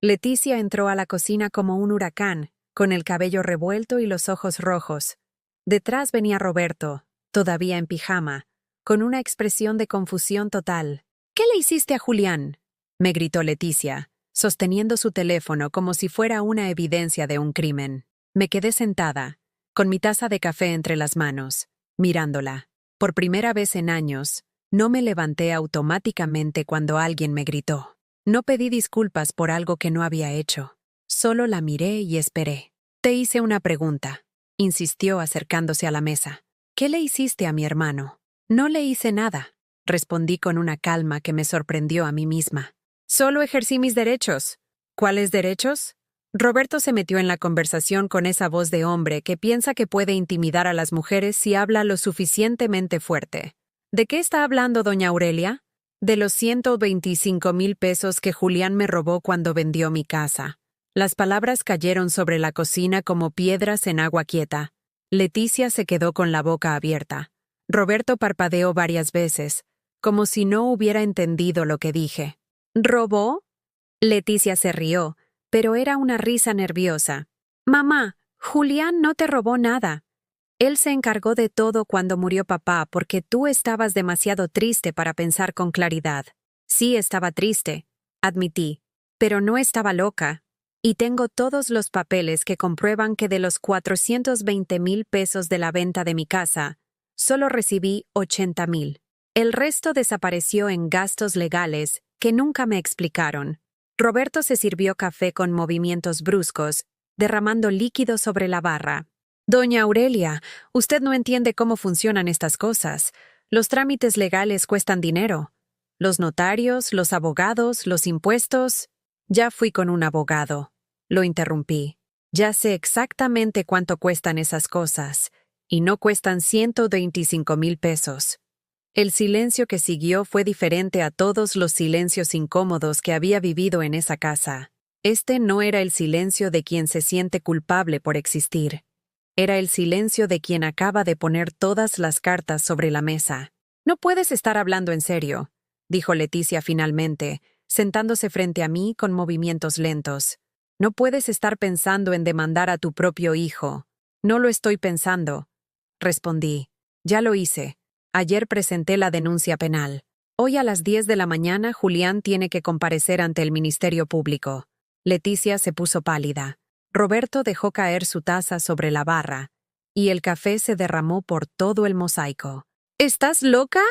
Leticia entró a la cocina como un huracán, con el cabello revuelto y los ojos rojos. Detrás venía Roberto, todavía en pijama, con una expresión de confusión total. ¿Qué le hiciste a Julián?, me gritó Leticia, sosteniendo su teléfono como si fuera una evidencia de un crimen. Me quedé sentada, con mi taza de café entre las manos, mirándola. Por primera vez en años, no me levanté automáticamente cuando alguien me gritó. No pedí disculpas por algo que no había hecho. Solo la miré y esperé. Te hice una pregunta, insistió acercándose a la mesa. ¿Qué le hiciste a mi hermano? No le hice nada, respondí con una calma que me sorprendió a mí misma. Solo ejercí mis derechos. ¿Cuáles derechos? Roberto se metió en la conversación con esa voz de hombre que piensa que puede intimidar a las mujeres si habla lo suficientemente fuerte. ¿De qué está hablando doña Aurelia? De los 125,000 pesos que Julián me robó cuando vendió mi casa. Las palabras cayeron sobre la cocina como piedras en agua quieta. Leticia se quedó con la boca abierta. Roberto parpadeó varias veces, como si no hubiera entendido lo que dije. ¿Robó? Leticia se rió, pero era una risa nerviosa. Mamá, Julián no te robó nada. Él se encargó de todo cuando murió papá porque tú estabas demasiado triste para pensar con claridad. Sí estaba triste, admití, pero no estaba loca. Y tengo todos los papeles que comprueban que de los 420,000 pesos de la venta de mi casa, solo recibí 80,000. El resto desapareció en gastos legales que nunca me explicaron. Roberto se sirvió café con movimientos bruscos, derramando líquido sobre la barra. Doña Aurelia, usted no entiende cómo funcionan estas cosas. Los trámites legales cuestan dinero. Los notarios, los abogados, los impuestos. Ya fui con un abogado. Lo interrumpí. Ya sé exactamente cuánto cuestan esas cosas. y no cuestan 125,000 pesos. El silencio que siguió fue diferente a todos los silencios incómodos que había vivido en esa casa. Este no era el silencio de quien se siente culpable por existir. Era el silencio de quien acaba de poner todas las cartas sobre la mesa. «No puedes estar hablando en serio», dijo Leticia finalmente, sentándose frente a mí con movimientos lentos. «No puedes estar pensando en demandar a tu propio hijo». «No lo estoy pensando», respondí. «Ya lo hice. Ayer presenté la denuncia penal. Hoy a las 10 de la mañana Julián tiene que comparecer ante el Ministerio Público». Leticia se puso pálida. Roberto dejó caer su taza sobre la barra, y el café se derramó por todo el mosaico. «¿Estás loca?»,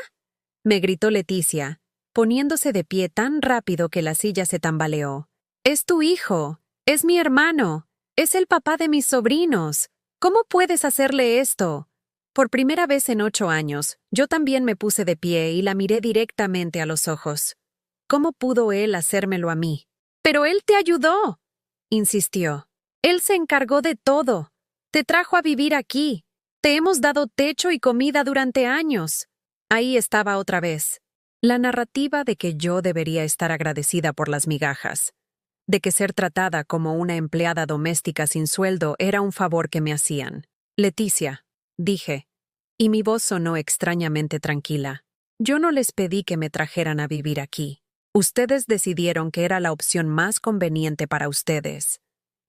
me gritó Leticia, poniéndose de pie tan rápido que la silla se tambaleó. «Es tu hijo, es mi hermano, es el papá de mis sobrinos. ¿Cómo puedes hacerle esto?». Por primera vez en 8 años, yo también me puse de pie y la miré directamente a los ojos. ¿Cómo pudo él hacérmelo a mí? «Pero él te ayudó», insistió. «Él se encargó de todo. Te trajo a vivir aquí. Te hemos dado techo y comida durante años». Ahí estaba otra vez. La narrativa de que yo debería estar agradecida por las migajas, de que ser tratada como una empleada doméstica sin sueldo era un favor que me hacían. «Leticia», dije, y mi voz sonó extrañamente tranquila. «Yo no les pedí que me trajeran a vivir aquí. Ustedes decidieron que era la opción más conveniente para ustedes.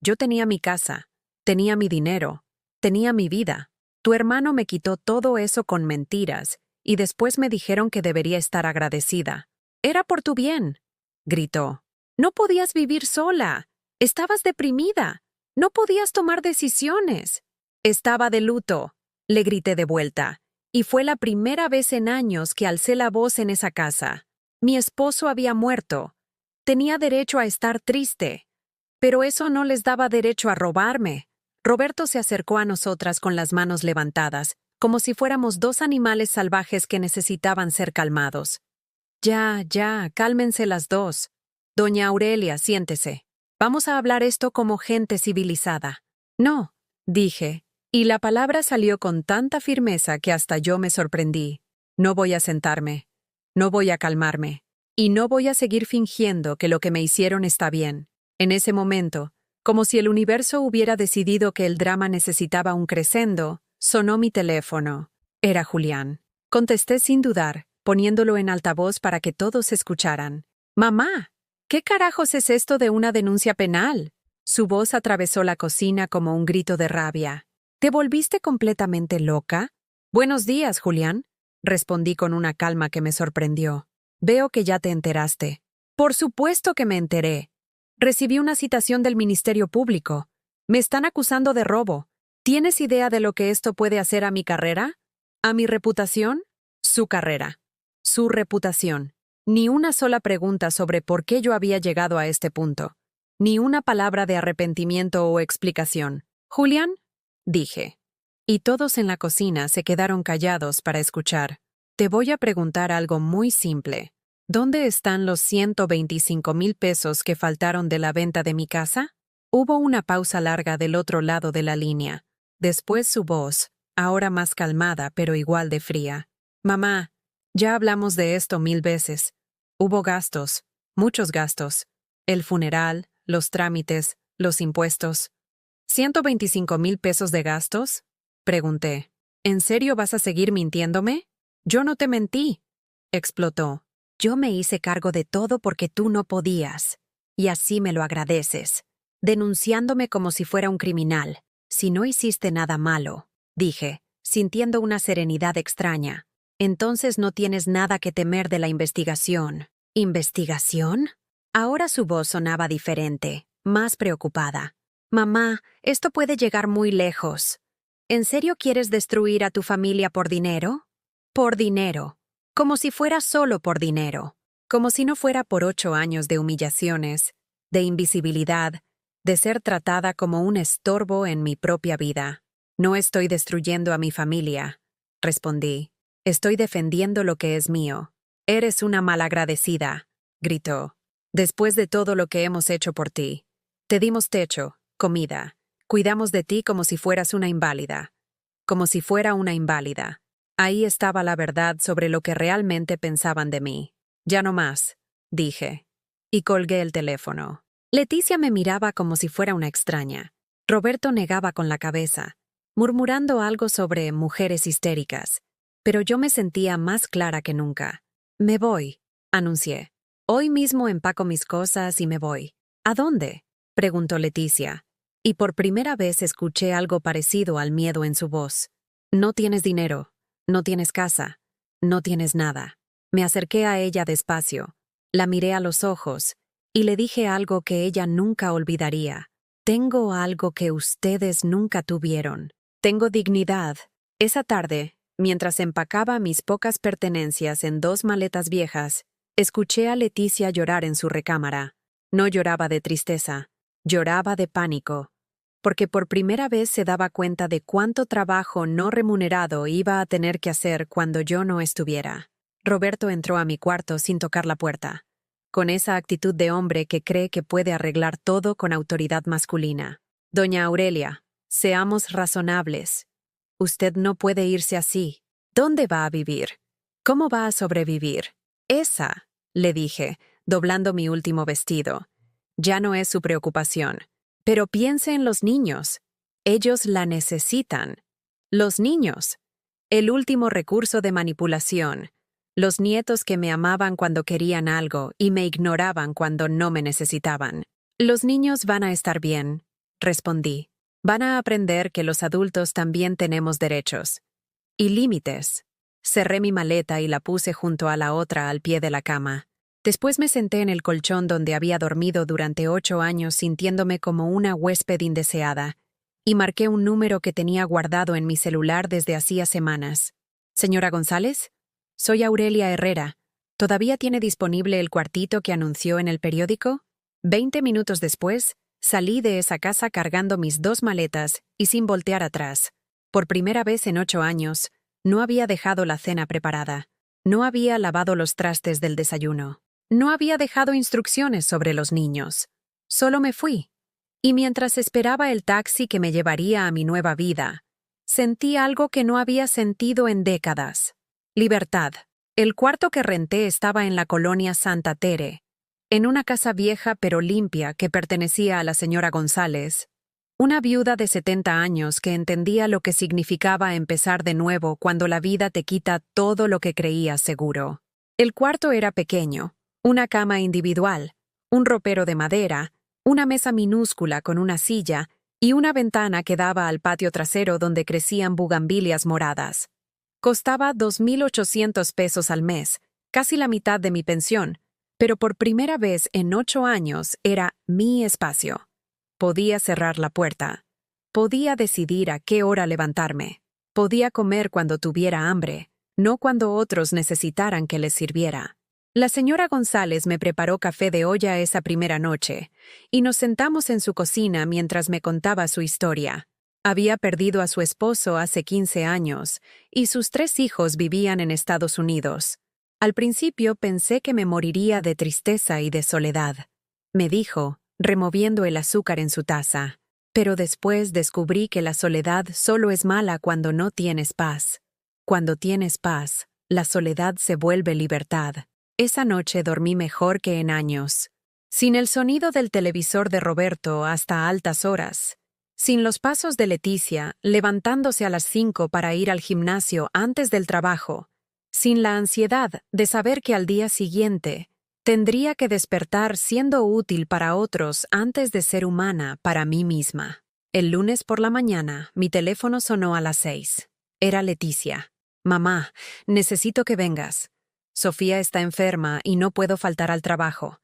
Yo tenía mi casa, tenía mi dinero, tenía mi vida. Tu hermano me quitó todo eso con mentiras y después me dijeron que debería estar agradecida. Era por tu bien», gritó. «No podías vivir sola. Estabas deprimida. No podías tomar decisiones». «Estaba de luto», le grité de vuelta, y fue la primera vez en años que alcé la voz en esa casa. Mi esposo había muerto. Tenía derecho a estar triste. Pero eso no les daba derecho a robarme. Roberto se acercó a nosotras con las manos levantadas, como si fuéramos 2 animales salvajes que necesitaban ser calmados. «Ya, cálmense las dos. Doña Aurelia, siéntese. Vamos a hablar esto como gente civilizada». «No», dije, y la palabra salió con tanta firmeza que hasta yo me sorprendí. «No voy a sentarme. No voy a calmarme. Y no voy a seguir fingiendo que lo que me hicieron está bien». En ese momento, como si el universo hubiera decidido que el drama necesitaba un crescendo, sonó mi teléfono. Era Julián. Contesté sin dudar, poniéndolo en altavoz para que todos escucharan. «Mamá, ¿qué carajos es esto de una denuncia penal?». Su voz atravesó la cocina como un grito de rabia. «¿Te volviste completamente loca?». «Buenos días, Julián», respondí con una calma que me sorprendió. «Veo que ya te enteraste». «Por supuesto que me enteré. Recibí una citación del Ministerio Público. Me están acusando de robo. ¿Tienes idea de lo que esto puede hacer a mi carrera? ¿A mi reputación?». Su carrera. Su reputación. Ni una sola pregunta sobre por qué yo había llegado a este punto. Ni una palabra de arrepentimiento o explicación. «Julián», dije. Y todos en la cocina se quedaron callados para escuchar. «Te voy a preguntar algo muy simple. ¿Dónde están los 125,000 pesos que faltaron de la venta de mi casa?». Hubo una pausa larga del otro lado de la línea. Después su voz, ahora más calmada pero igual de fría. «Mamá, ya hablamos de esto 1000 veces. Hubo gastos, muchos gastos. El funeral, los trámites, los impuestos». «¿125,000 pesos de gastos?», pregunté. «¿En serio vas a seguir mintiéndome?». «Yo no te mentí», explotó. «Yo me hice cargo de todo porque tú no podías. Y así me lo agradeces, denunciándome como si fuera un criminal. Si no hiciste nada malo», dije, sintiendo una serenidad extraña. «Entonces no tienes nada que temer de la investigación». «¿Investigación?». Ahora su voz sonaba diferente, más preocupada. «Mamá, esto puede llegar muy lejos. ¿En serio quieres destruir a tu familia por dinero?». «Por dinero. Como si fuera solo por dinero. Como si no fuera por 8 años de humillaciones, de invisibilidad, de ser tratada como un estorbo en mi propia vida». «No estoy destruyendo a mi familia», respondí. «Estoy defendiendo lo que es mío». «Eres una malagradecida», gritó. «Después de todo lo que hemos hecho por ti. Te dimos techo, comida. Cuidamos de ti como si fueras una inválida. como si fuera una inválida. Ahí estaba la verdad sobre lo que realmente pensaban de mí. Ya no más, dije. Y colgué el teléfono. Leticia me miraba como si fuera una extraña. Roberto negaba con la cabeza, murmurando algo sobre mujeres histéricas. Pero yo me sentía más clara que nunca. Me voy, anuncié. Hoy mismo empaco mis cosas y me voy. ¿A dónde?, preguntó Leticia. Y por primera vez escuché algo parecido al miedo en su voz. No tienes dinero, no tienes casa, no tienes nada. Me acerqué a ella despacio, la miré a los ojos y le dije algo que ella nunca olvidaría. Tengo algo que ustedes nunca tuvieron. Tengo dignidad. Esa tarde, mientras empacaba mis pocas pertenencias en 2 maletas viejas, escuché a Leticia llorar en su recámara. No lloraba de tristeza, lloraba de pánico, porque por primera vez se daba cuenta de cuánto trabajo no remunerado iba a tener que hacer cuando yo no estuviera. Roberto entró a mi cuarto sin tocar la puerta, con esa actitud de hombre que cree que puede arreglar todo con autoridad masculina. Doña Aurelia, seamos razonables. Usted no puede irse así. ¿Dónde va a vivir? ¿Cómo va a sobrevivir? Esa, le dije, doblando mi último vestido. Ya no es su preocupación. Pero piense en los niños. Ellos la necesitan. Los niños. El último recurso de manipulación. Los nietos que me amaban cuando querían algo y me ignoraban cuando no me necesitaban. Los niños van a estar bien, respondí. Van a aprender que los adultos también tenemos derechos. Y límites. Cerré mi maleta y la puse junto a la otra al pie de la cama. Después me senté en el colchón donde había dormido durante 8 años sintiéndome como una huésped indeseada, y marqué un número que tenía guardado en mi celular desde hacía semanas. ¿Señora González? Soy Aurelia Herrera. ¿Todavía tiene disponible el cuartito que anunció en el periódico? 20 minutos después, salí de esa casa cargando mis 2 maletas y sin voltear atrás. Por primera vez en 8 años, no había dejado la cena preparada. No había lavado los trastes del desayuno. No había dejado instrucciones sobre los niños. Solo me fui. Y mientras esperaba el taxi que me llevaría a mi nueva vida, sentí algo que no había sentido en décadas. Libertad. El cuarto que renté estaba en la colonia Santa Tere, en una casa vieja pero limpia que pertenecía a la señora González, una viuda de 70 años que entendía lo que significaba empezar de nuevo cuando la vida te quita todo lo que creías seguro. El cuarto era pequeño, una cama individual, un ropero de madera, una mesa minúscula con una silla y una ventana que daba al patio trasero donde crecían bugambilias moradas. Costaba 2.800 pesos al mes, casi la mitad de mi pensión, pero por primera vez en 8 años era mi espacio. Podía cerrar la puerta. Podía decidir a qué hora levantarme. Podía comer cuando tuviera hambre, no cuando otros necesitaran que les sirviera. La señora González me preparó café de olla esa primera noche, y nos sentamos en su cocina mientras me contaba su historia. Había perdido a su esposo hace 15 años, y sus 3 hijos vivían en Estados Unidos. Al principio pensé que me moriría de tristeza y de soledad, me dijo, removiendo el azúcar en su taza. Pero después descubrí que la soledad solo es mala cuando no tienes paz. Cuando tienes paz, la soledad se vuelve libertad. Esa noche dormí mejor que en años. Sin el sonido del televisor de Roberto hasta altas horas. Sin los pasos de Leticia, levantándose a las 5 para ir al gimnasio antes del trabajo. Sin la ansiedad de saber que al día siguiente tendría que despertar siendo útil para otros antes de ser humana para mí misma. El lunes por la mañana, mi teléfono sonó a las 6. Era Leticia. Mamá, necesito que vengas. Sofía está enferma y no puedo faltar al trabajo.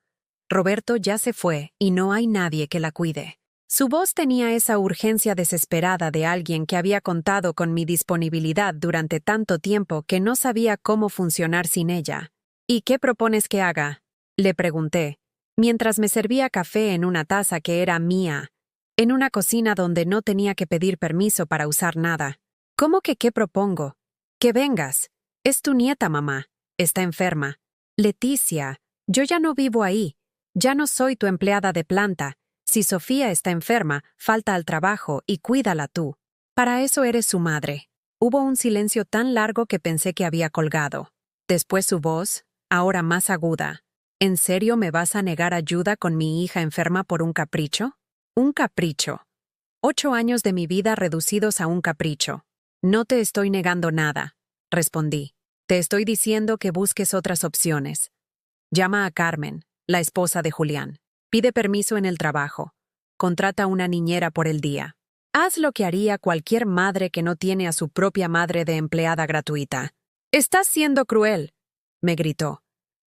Roberto ya se fue y no hay nadie que la cuide. Su voz tenía esa urgencia desesperada de alguien que había contado con mi disponibilidad durante tanto tiempo que no sabía cómo funcionar sin ella. ¿Y qué propones que haga?, le pregunté, mientras me servía café en una taza que era mía, en una cocina donde no tenía que pedir permiso para usar nada. ¿Cómo que qué propongo? Que vengas. Es tu nieta, mamá. Está enferma. Leticia, yo ya no vivo ahí. Ya no soy tu empleada de planta. Si Sofía está enferma, falta al trabajo y cuídala tú. Para eso eres su madre. Hubo un silencio tan largo que pensé que había colgado. Después su voz, ahora más aguda. ¿En serio me vas a negar ayuda con mi hija enferma por un capricho? Un capricho. 8 años de mi vida reducidos a un capricho. No te estoy negando nada, respondí. Te estoy diciendo que busques otras opciones. Llama a Carmen, la esposa de Julián. Pide permiso en el trabajo. Contrata una niñera por el día. Haz lo que haría cualquier madre que no tiene a su propia madre de empleada gratuita. Estás siendo cruel, me gritó.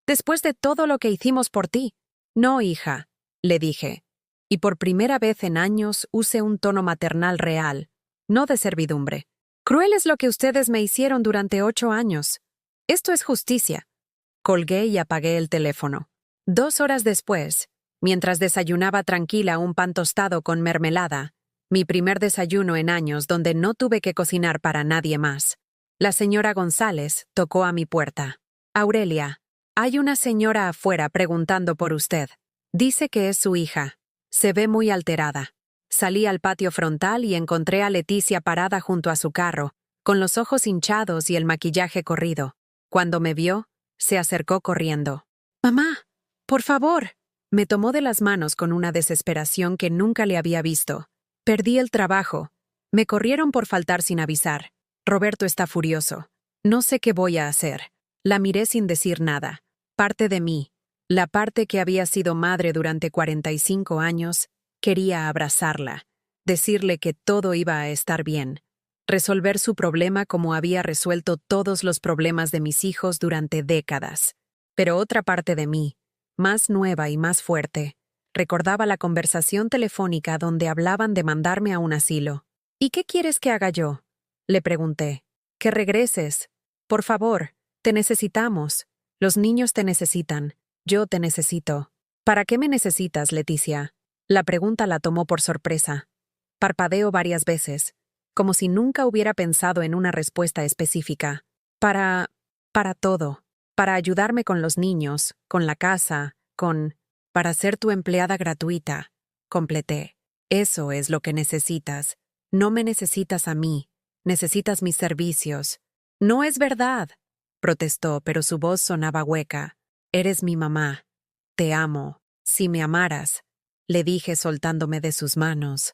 Después de todo lo que hicimos por ti. No, hija, le dije. Y por primera vez en años usé un tono maternal real, no de servidumbre. Cruel es lo que ustedes me hicieron durante 8 años. Esto es justicia. Colgué y apagué el teléfono. 2 horas después, mientras desayunaba tranquila un pan tostado con mermelada, mi primer desayuno en años donde no tuve que cocinar para nadie más, la señora González tocó a mi puerta. Aurelia, hay una señora afuera preguntando por usted. Dice que es su hija. Se ve muy alterada. Salí al patio frontal y encontré a Leticia parada junto a su carro, con los ojos hinchados y el maquillaje corrido. Cuando me vio, se acercó corriendo. «Mamá, por favor». Me tomó de las manos con una desesperación que nunca le había visto. Perdí el trabajo. Me corrieron por faltar sin avisar. Roberto está furioso. No sé qué voy a hacer. La miré sin decir nada. Parte de mí, la parte que había sido madre durante 45 años, quería abrazarla, decirle que todo iba a estar bien, resolver su problema como había resuelto todos los problemas de mis hijos durante décadas. Pero otra parte de mí, más nueva y más fuerte, recordaba la conversación telefónica donde hablaban de mandarme a un asilo. ¿Y qué quieres que haga yo?, le pregunté. Que regreses. Por favor, te necesitamos. Los niños te necesitan. Yo te necesito. ¿Para qué me necesitas, Leticia? La pregunta la tomó por sorpresa. Parpadeó varias veces, como si nunca hubiera pensado en una respuesta específica. Para todo. Para ayudarme con los niños, con la casa, para ser tu empleada gratuita. Completé. Eso es lo que necesitas. No me necesitas a mí. Necesitas mis servicios. No es verdad, protestó, pero su voz sonaba hueca. Eres mi mamá. Te amo. Si me amaras, le dije soltándome de sus manos.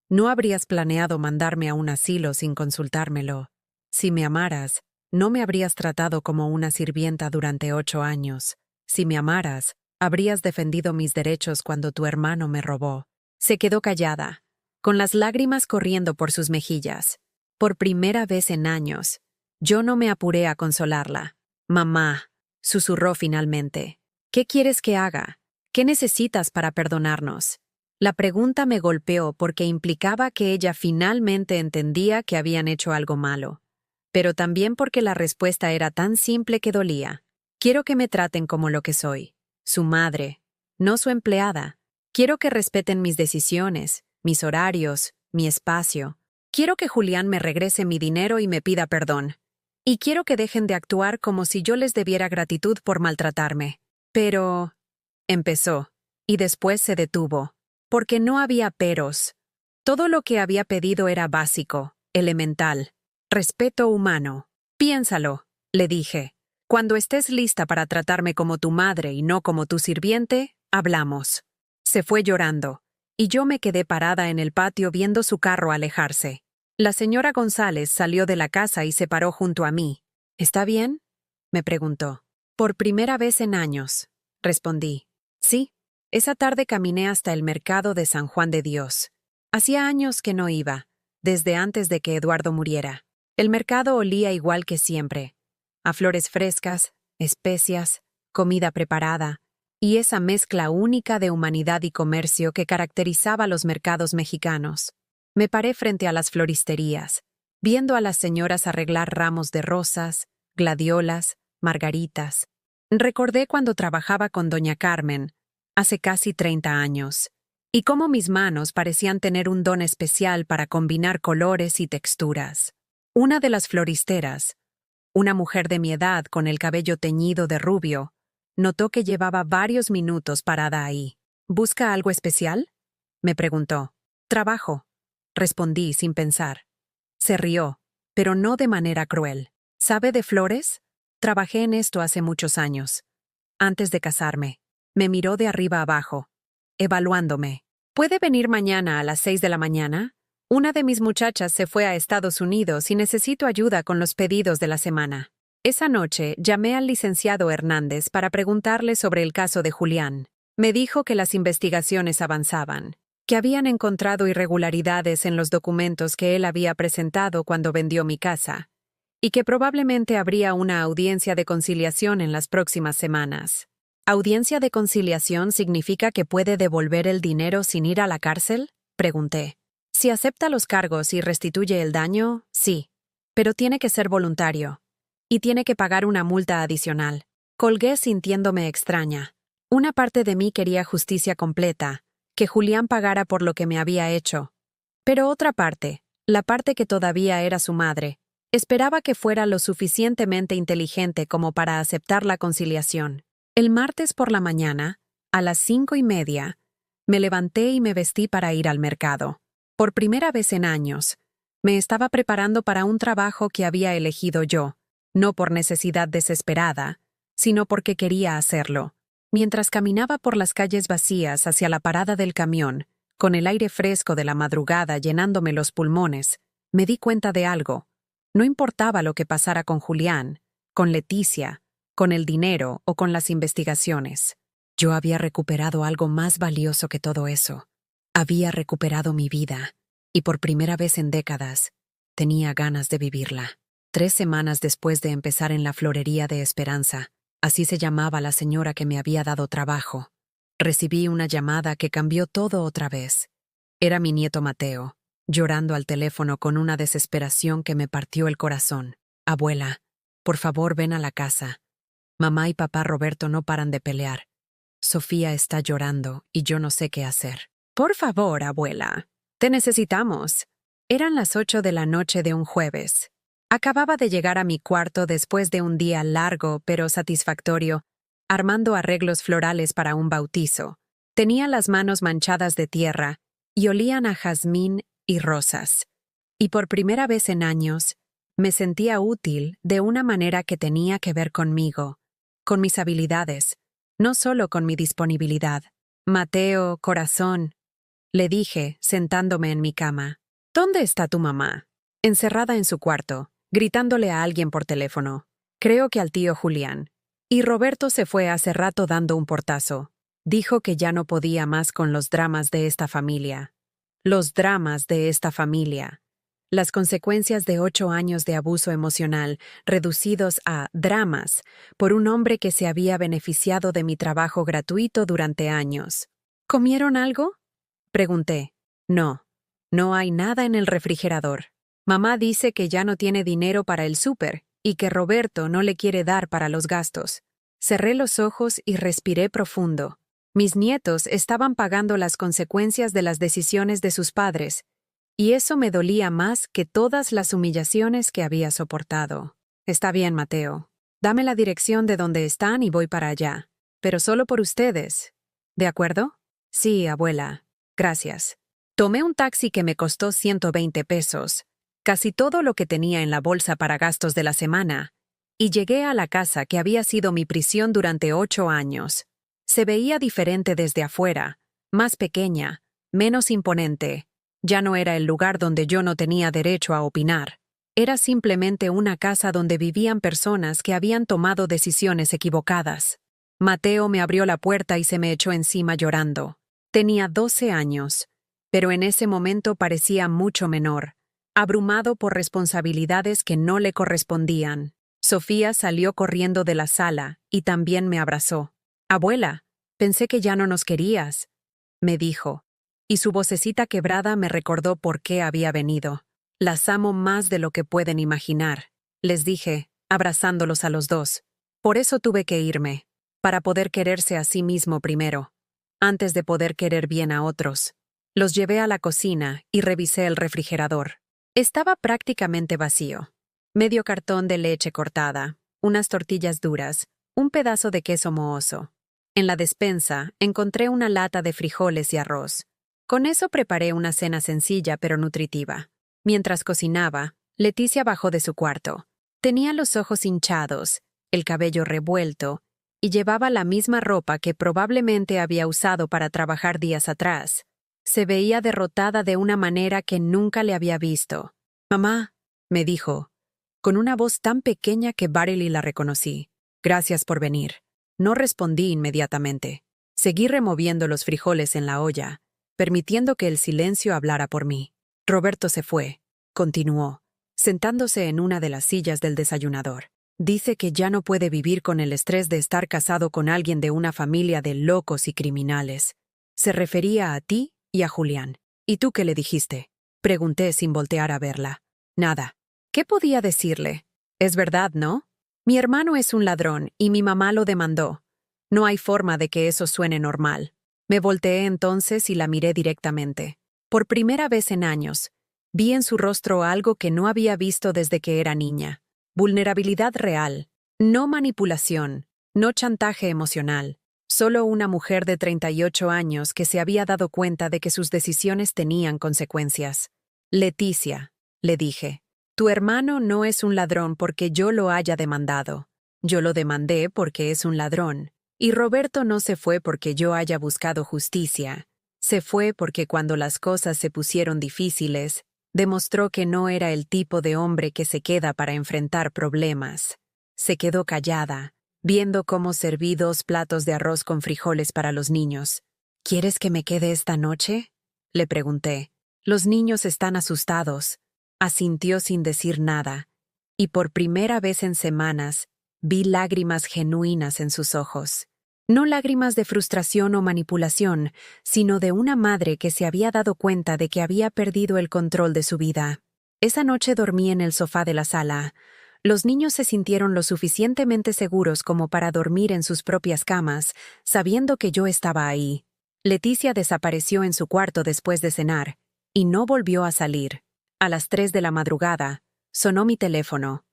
No habrías planeado mandarme a un asilo sin consultármelo. Si me amaras, no me habrías tratado como una sirvienta durante 8 años. Si me amaras, habrías defendido mis derechos cuando tu hermano me robó. Se quedó callada, con las lágrimas corriendo por sus mejillas. Por primera vez en años, yo no me apuré a consolarla. Mamá, susurró finalmente. ¿Qué quieres que haga? ¿Qué necesitas para perdonarnos? La pregunta me golpeó porque implicaba que ella finalmente entendía que habían hecho algo malo, pero también porque la respuesta era tan simple que dolía. Quiero que me traten como lo que soy, su madre, no su empleada. Quiero que respeten mis decisiones, mis horarios, mi espacio. Quiero que Julián me regrese mi dinero y me pida perdón. Y quiero que dejen de actuar como si yo les debiera gratitud por maltratarme. Pero... empezó, y después se detuvo, porque no había peros. Todo lo que había pedido era básico, elemental, respeto humano. Piénsalo, le dije. Cuando estés lista para tratarme como tu madre y no como tu sirviente, hablamos. Se fue llorando, y yo me quedé parada en el patio viendo su carro alejarse. La señora González salió de la casa y se paró junto a mí. ¿Está bien?, me preguntó. Por primera vez en años, respondí. Sí, esa tarde caminé hasta el mercado de San Juan de Dios. Hacía años que no iba, desde antes de que Eduardo muriera. El mercado olía igual que siempre, a flores frescas, especias, comida preparada, y esa mezcla única de humanidad y comercio que caracterizaba los mercados mexicanos. Me paré frente a las floristerías, viendo a las señoras arreglar ramos de rosas, gladiolas, margaritas. Recordé cuando trabajaba con doña Carmen, hace casi 30 años, y cómo mis manos parecían tener un don especial para combinar colores y texturas. Una de las floristeras, una mujer de mi edad con el cabello teñido de rubio, notó que llevaba varios minutos parada ahí. ¿Busca algo especial?, me preguntó. Trabajo, respondí sin pensar. Se rió. pero no de manera cruel. ¿Sabe de flores? Trabajé en esto hace muchos años. Antes de casarme, me miró de arriba abajo, evaluándome. ¿Puede venir mañana a las 6 de la mañana? Una de mis muchachas se fue a Estados Unidos y necesito ayuda con los pedidos de la semana. Esa noche llamé al licenciado Hernández para preguntarle sobre el caso de Julián. Me dijo que las investigaciones avanzaban, que habían encontrado irregularidades en los documentos que él había presentado cuando vendió mi casa, y que probablemente habría una audiencia de conciliación en las próximas semanas. ¿Audiencia de conciliación significa que puede devolver el dinero sin ir a la cárcel? Pregunté. Si acepta los cargos y restituye el daño, sí, pero tiene que ser voluntario. Y tiene que pagar una multa adicional. Colgué sintiéndome extraña. Una parte de mí quería justicia completa, que Julián pagara por lo que me había hecho. Pero otra parte, la parte que todavía era su madre, esperaba que fuera lo suficientemente inteligente como para aceptar la conciliación. El martes por la mañana, a las 5:30, me levanté y me vestí para ir al mercado. Por primera vez en años, me estaba preparando para un trabajo que había elegido yo, no por necesidad desesperada, sino porque quería hacerlo. Mientras caminaba por las calles vacías hacia la parada del camión, con el aire fresco de la madrugada llenándome los pulmones, me di cuenta de algo. No importaba lo que pasara con Julián, con Leticia, con el dinero o con las investigaciones. Yo había recuperado algo más valioso que todo eso. Había recuperado mi vida, y por primera vez en décadas, tenía ganas de vivirla. 3 semanas después de empezar en la florería de Esperanza, así se llamaba la señora que me había dado trabajo, recibí una llamada que cambió todo otra vez. Era mi nieto Mateo, llorando al teléfono con una desesperación que me partió el corazón. Abuela, por favor ven a la casa. Mamá y papá Roberto no paran de pelear. Sofía está llorando y yo no sé qué hacer. Por favor, abuela. Te necesitamos. Eran las 8 de la noche de un jueves. Acababa de llegar a mi cuarto después de un día largo pero satisfactorio, armando arreglos florales para un bautizo. Tenía las manos manchadas de tierra y olían a jazmín y rosas. Y por primera vez en años, me sentía útil de una manera que tenía que ver conmigo, con mis habilidades, no solo con mi disponibilidad. Mateo, corazón, le dije, sentándome en mi cama. ¿Dónde está tu mamá? Encerrada en su cuarto, gritándole a alguien por teléfono. Creo que al tío Julián. Y Roberto se fue hace rato dando un portazo. Dijo que ya no podía más con los dramas de esta familia. Los dramas de esta familia. Las consecuencias de 8 años de abuso emocional, reducidos a dramas, por un hombre que se había beneficiado de mi trabajo gratuito durante años. ¿Comieron algo? Pregunté. No, no hay nada en el refrigerador. Mamá dice que ya no tiene dinero para el súper y que Roberto no le quiere dar para los gastos. Cerré los ojos y respiré profundo. Mis nietos estaban pagando las consecuencias de las decisiones de sus padres, y eso me dolía más que todas las humillaciones que había soportado. Está bien, Mateo. Dame la dirección de donde están y voy para allá. Pero solo por ustedes. ¿De acuerdo? Sí, abuela. Gracias. Tomé un taxi que me costó 120 pesos, casi todo lo que tenía en la bolsa para gastos de la semana, y llegué a la casa que había sido mi prisión durante 8 años. Se veía diferente desde afuera, más pequeña, menos imponente. Ya no era el lugar donde yo no tenía derecho a opinar. Era simplemente una casa donde vivían personas que habían tomado decisiones equivocadas. Mateo me abrió la puerta y se me echó encima llorando. Tenía 12 años, pero en ese momento parecía mucho menor, abrumado por responsabilidades que no le correspondían. Sofía salió corriendo de la sala y también me abrazó. «Abuela, pensé que ya no nos querías», me dijo, y su vocecita quebrada me recordó por qué había venido. «Las amo más de lo que pueden imaginar», les dije, abrazándolos a los dos. «Por eso tuve que irme, para poder quererse a sí mismo primero, antes de poder querer bien a otros». Los llevé a la cocina y revisé el refrigerador. Estaba prácticamente vacío. Medio cartón de leche cortada, unas tortillas duras, un pedazo de queso mohoso. En la despensa encontré una lata de frijoles y arroz. Con eso preparé una cena sencilla pero nutritiva. Mientras cocinaba, Leticia bajó de su cuarto. Tenía los ojos hinchados, el cabello revuelto, y llevaba la misma ropa que probablemente había usado para trabajar días atrás. Se veía derrotada de una manera que nunca le había visto. «Mamá», me dijo, con una voz tan pequeña que barely la reconocí. «Gracias por venir». No respondí inmediatamente. Seguí removiendo los frijoles en la olla, permitiendo que el silencio hablara por mí. Roberto se fue, continuó, sentándose en una de las sillas del desayunador. Dice que ya no puede vivir con el estrés de estar casado con alguien de una familia de locos y criminales. Se refería a ti y a Julián. ¿Y tú qué le dijiste?, pregunté sin voltear a verla. Nada. ¿Qué podía decirle? Es verdad, ¿no? Mi hermano es un ladrón y mi mamá lo demandó. No hay forma de que eso suene normal. Me volteé entonces y la miré directamente. Por primera vez en años, vi en su rostro algo que no había visto desde que era niña. Vulnerabilidad real, no manipulación, no chantaje emocional. Solo una mujer de 38 años que se había dado cuenta de que sus decisiones tenían consecuencias. Leticia, le dije, tu hermano no es un ladrón porque yo lo haya demandado. Yo lo demandé porque es un ladrón. Y Roberto no se fue porque yo haya buscado justicia. Se fue porque cuando las cosas se pusieron difíciles, demostró que no era el tipo de hombre que se queda para enfrentar problemas. Se quedó callada, viendo cómo serví 2 platos de arroz con frijoles para los niños. ¿Quieres que me quede esta noche?, le pregunté. Los niños están asustados. Asintió sin decir nada, y por primera vez en semanas, vi lágrimas genuinas en sus ojos. No lágrimas de frustración o manipulación, sino de una madre que se había dado cuenta de que había perdido el control de su vida. Esa noche dormí en el sofá de la sala. Los niños se sintieron lo suficientemente seguros como para dormir en sus propias camas, sabiendo que yo estaba ahí. Leticia desapareció en su cuarto después de cenar, y no volvió a salir. A las 3 de la madrugada, sonó mi teléfono.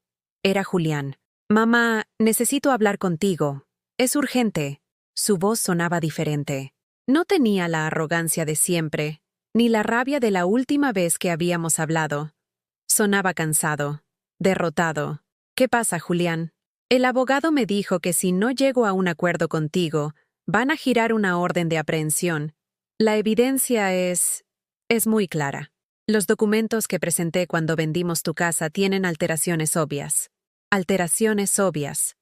Era Julián. «Mamá, necesito hablar contigo. Es urgente». Su voz sonaba diferente. No tenía la arrogancia de siempre, ni la rabia de la última vez que habíamos hablado. Sonaba cansado, derrotado. «¿Qué pasa, Julián? El abogado me dijo que si no llego a un acuerdo contigo, van a girar una orden de aprehensión. La evidencia es muy clara. Los documentos que presenté cuando vendimos tu casa tienen alteraciones obvias». Alteraciones obvias.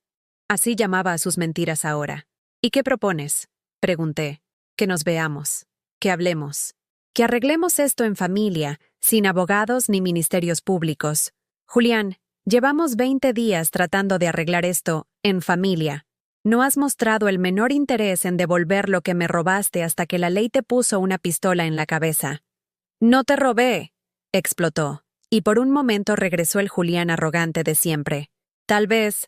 Así llamaba a sus mentiras ahora. «¿Y qué propones?», pregunté. «Que nos veamos. Que hablemos. Que arreglemos esto en familia, sin abogados ni ministerios públicos. Julián, llevamos 20 días tratando de arreglar esto en familia. No has mostrado el menor interés en devolver lo que me robaste hasta que la ley te puso una pistola en la cabeza». «No te robé», explotó, y por un momento regresó el Julián arrogante de siempre. Tal vez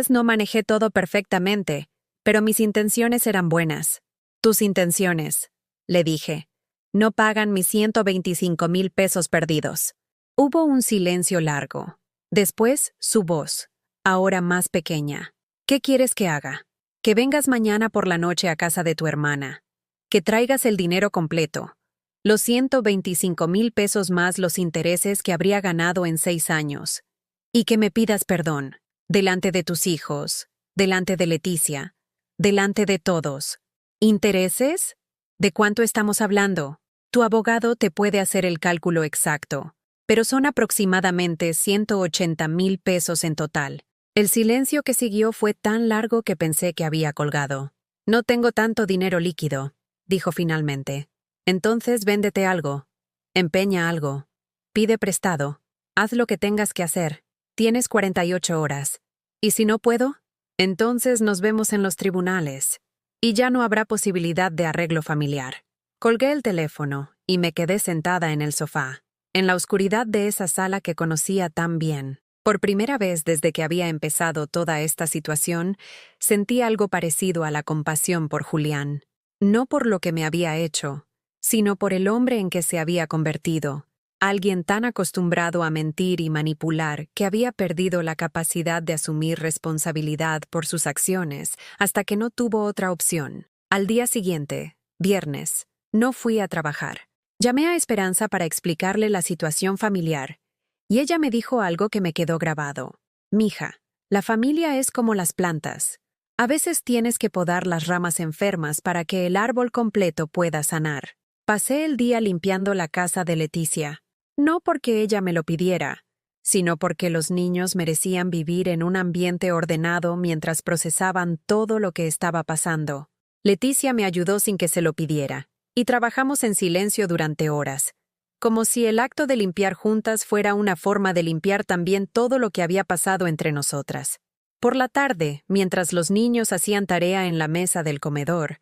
no manejé todo perfectamente, pero mis intenciones eran buenas». «Tus intenciones», le dije, «no pagan mis 125,000 pesos perdidos». Hubo un silencio largo. Después, su voz, ahora más pequeña. «¿Qué quieres que haga? Que vengas mañana por la noche a casa de tu hermana. Que traigas el dinero completo. Los 125,000 pesos más los intereses que habría ganado en 6 años. Y que me pidas perdón, delante de tus hijos, delante de Leticia, delante de todos». «¿Intereses? ¿De cuánto estamos hablando?» «Tu abogado te puede hacer el cálculo exacto, pero son aproximadamente 180,000 pesos en total». El silencio que siguió fue tan largo que pensé que había colgado. «No tengo tanto dinero líquido», dijo finalmente. «Entonces véndete algo. Empeña algo. Pide prestado. Haz lo que tengas que hacer. Tienes 48 horas. ¿Y si no puedo? Entonces nos vemos en los tribunales. Y ya no habrá posibilidad de arreglo familiar». Colgué el teléfono y me quedé sentada en el sofá, en la oscuridad de esa sala que conocía tan bien. Por primera vez desde que había empezado toda esta situación, sentí algo parecido a la compasión por Julián. No por lo que me había hecho, sino por el hombre en que se había convertido. Alguien tan acostumbrado a mentir y manipular que había perdido la capacidad de asumir responsabilidad por sus acciones hasta que no tuvo otra opción. Al día siguiente, viernes, no fui a trabajar. Llamé a Esperanza para explicarle la situación familiar. y ella me dijo algo que me quedó grabado. Mija, la familia es como las plantas. A veces tienes que podar las ramas enfermas para que el árbol completo pueda sanar. Pasé el día limpiando la casa de Leticia, no porque ella me lo pidiera, sino porque los niños merecían vivir en un ambiente ordenado mientras procesaban todo lo que estaba pasando. Leticia me ayudó sin que se lo pidiera, y trabajamos en silencio durante horas, como si el acto de limpiar juntas fuera una forma de limpiar también todo lo que había pasado entre nosotras. Por la tarde, mientras los niños hacían tarea en la mesa del comedor,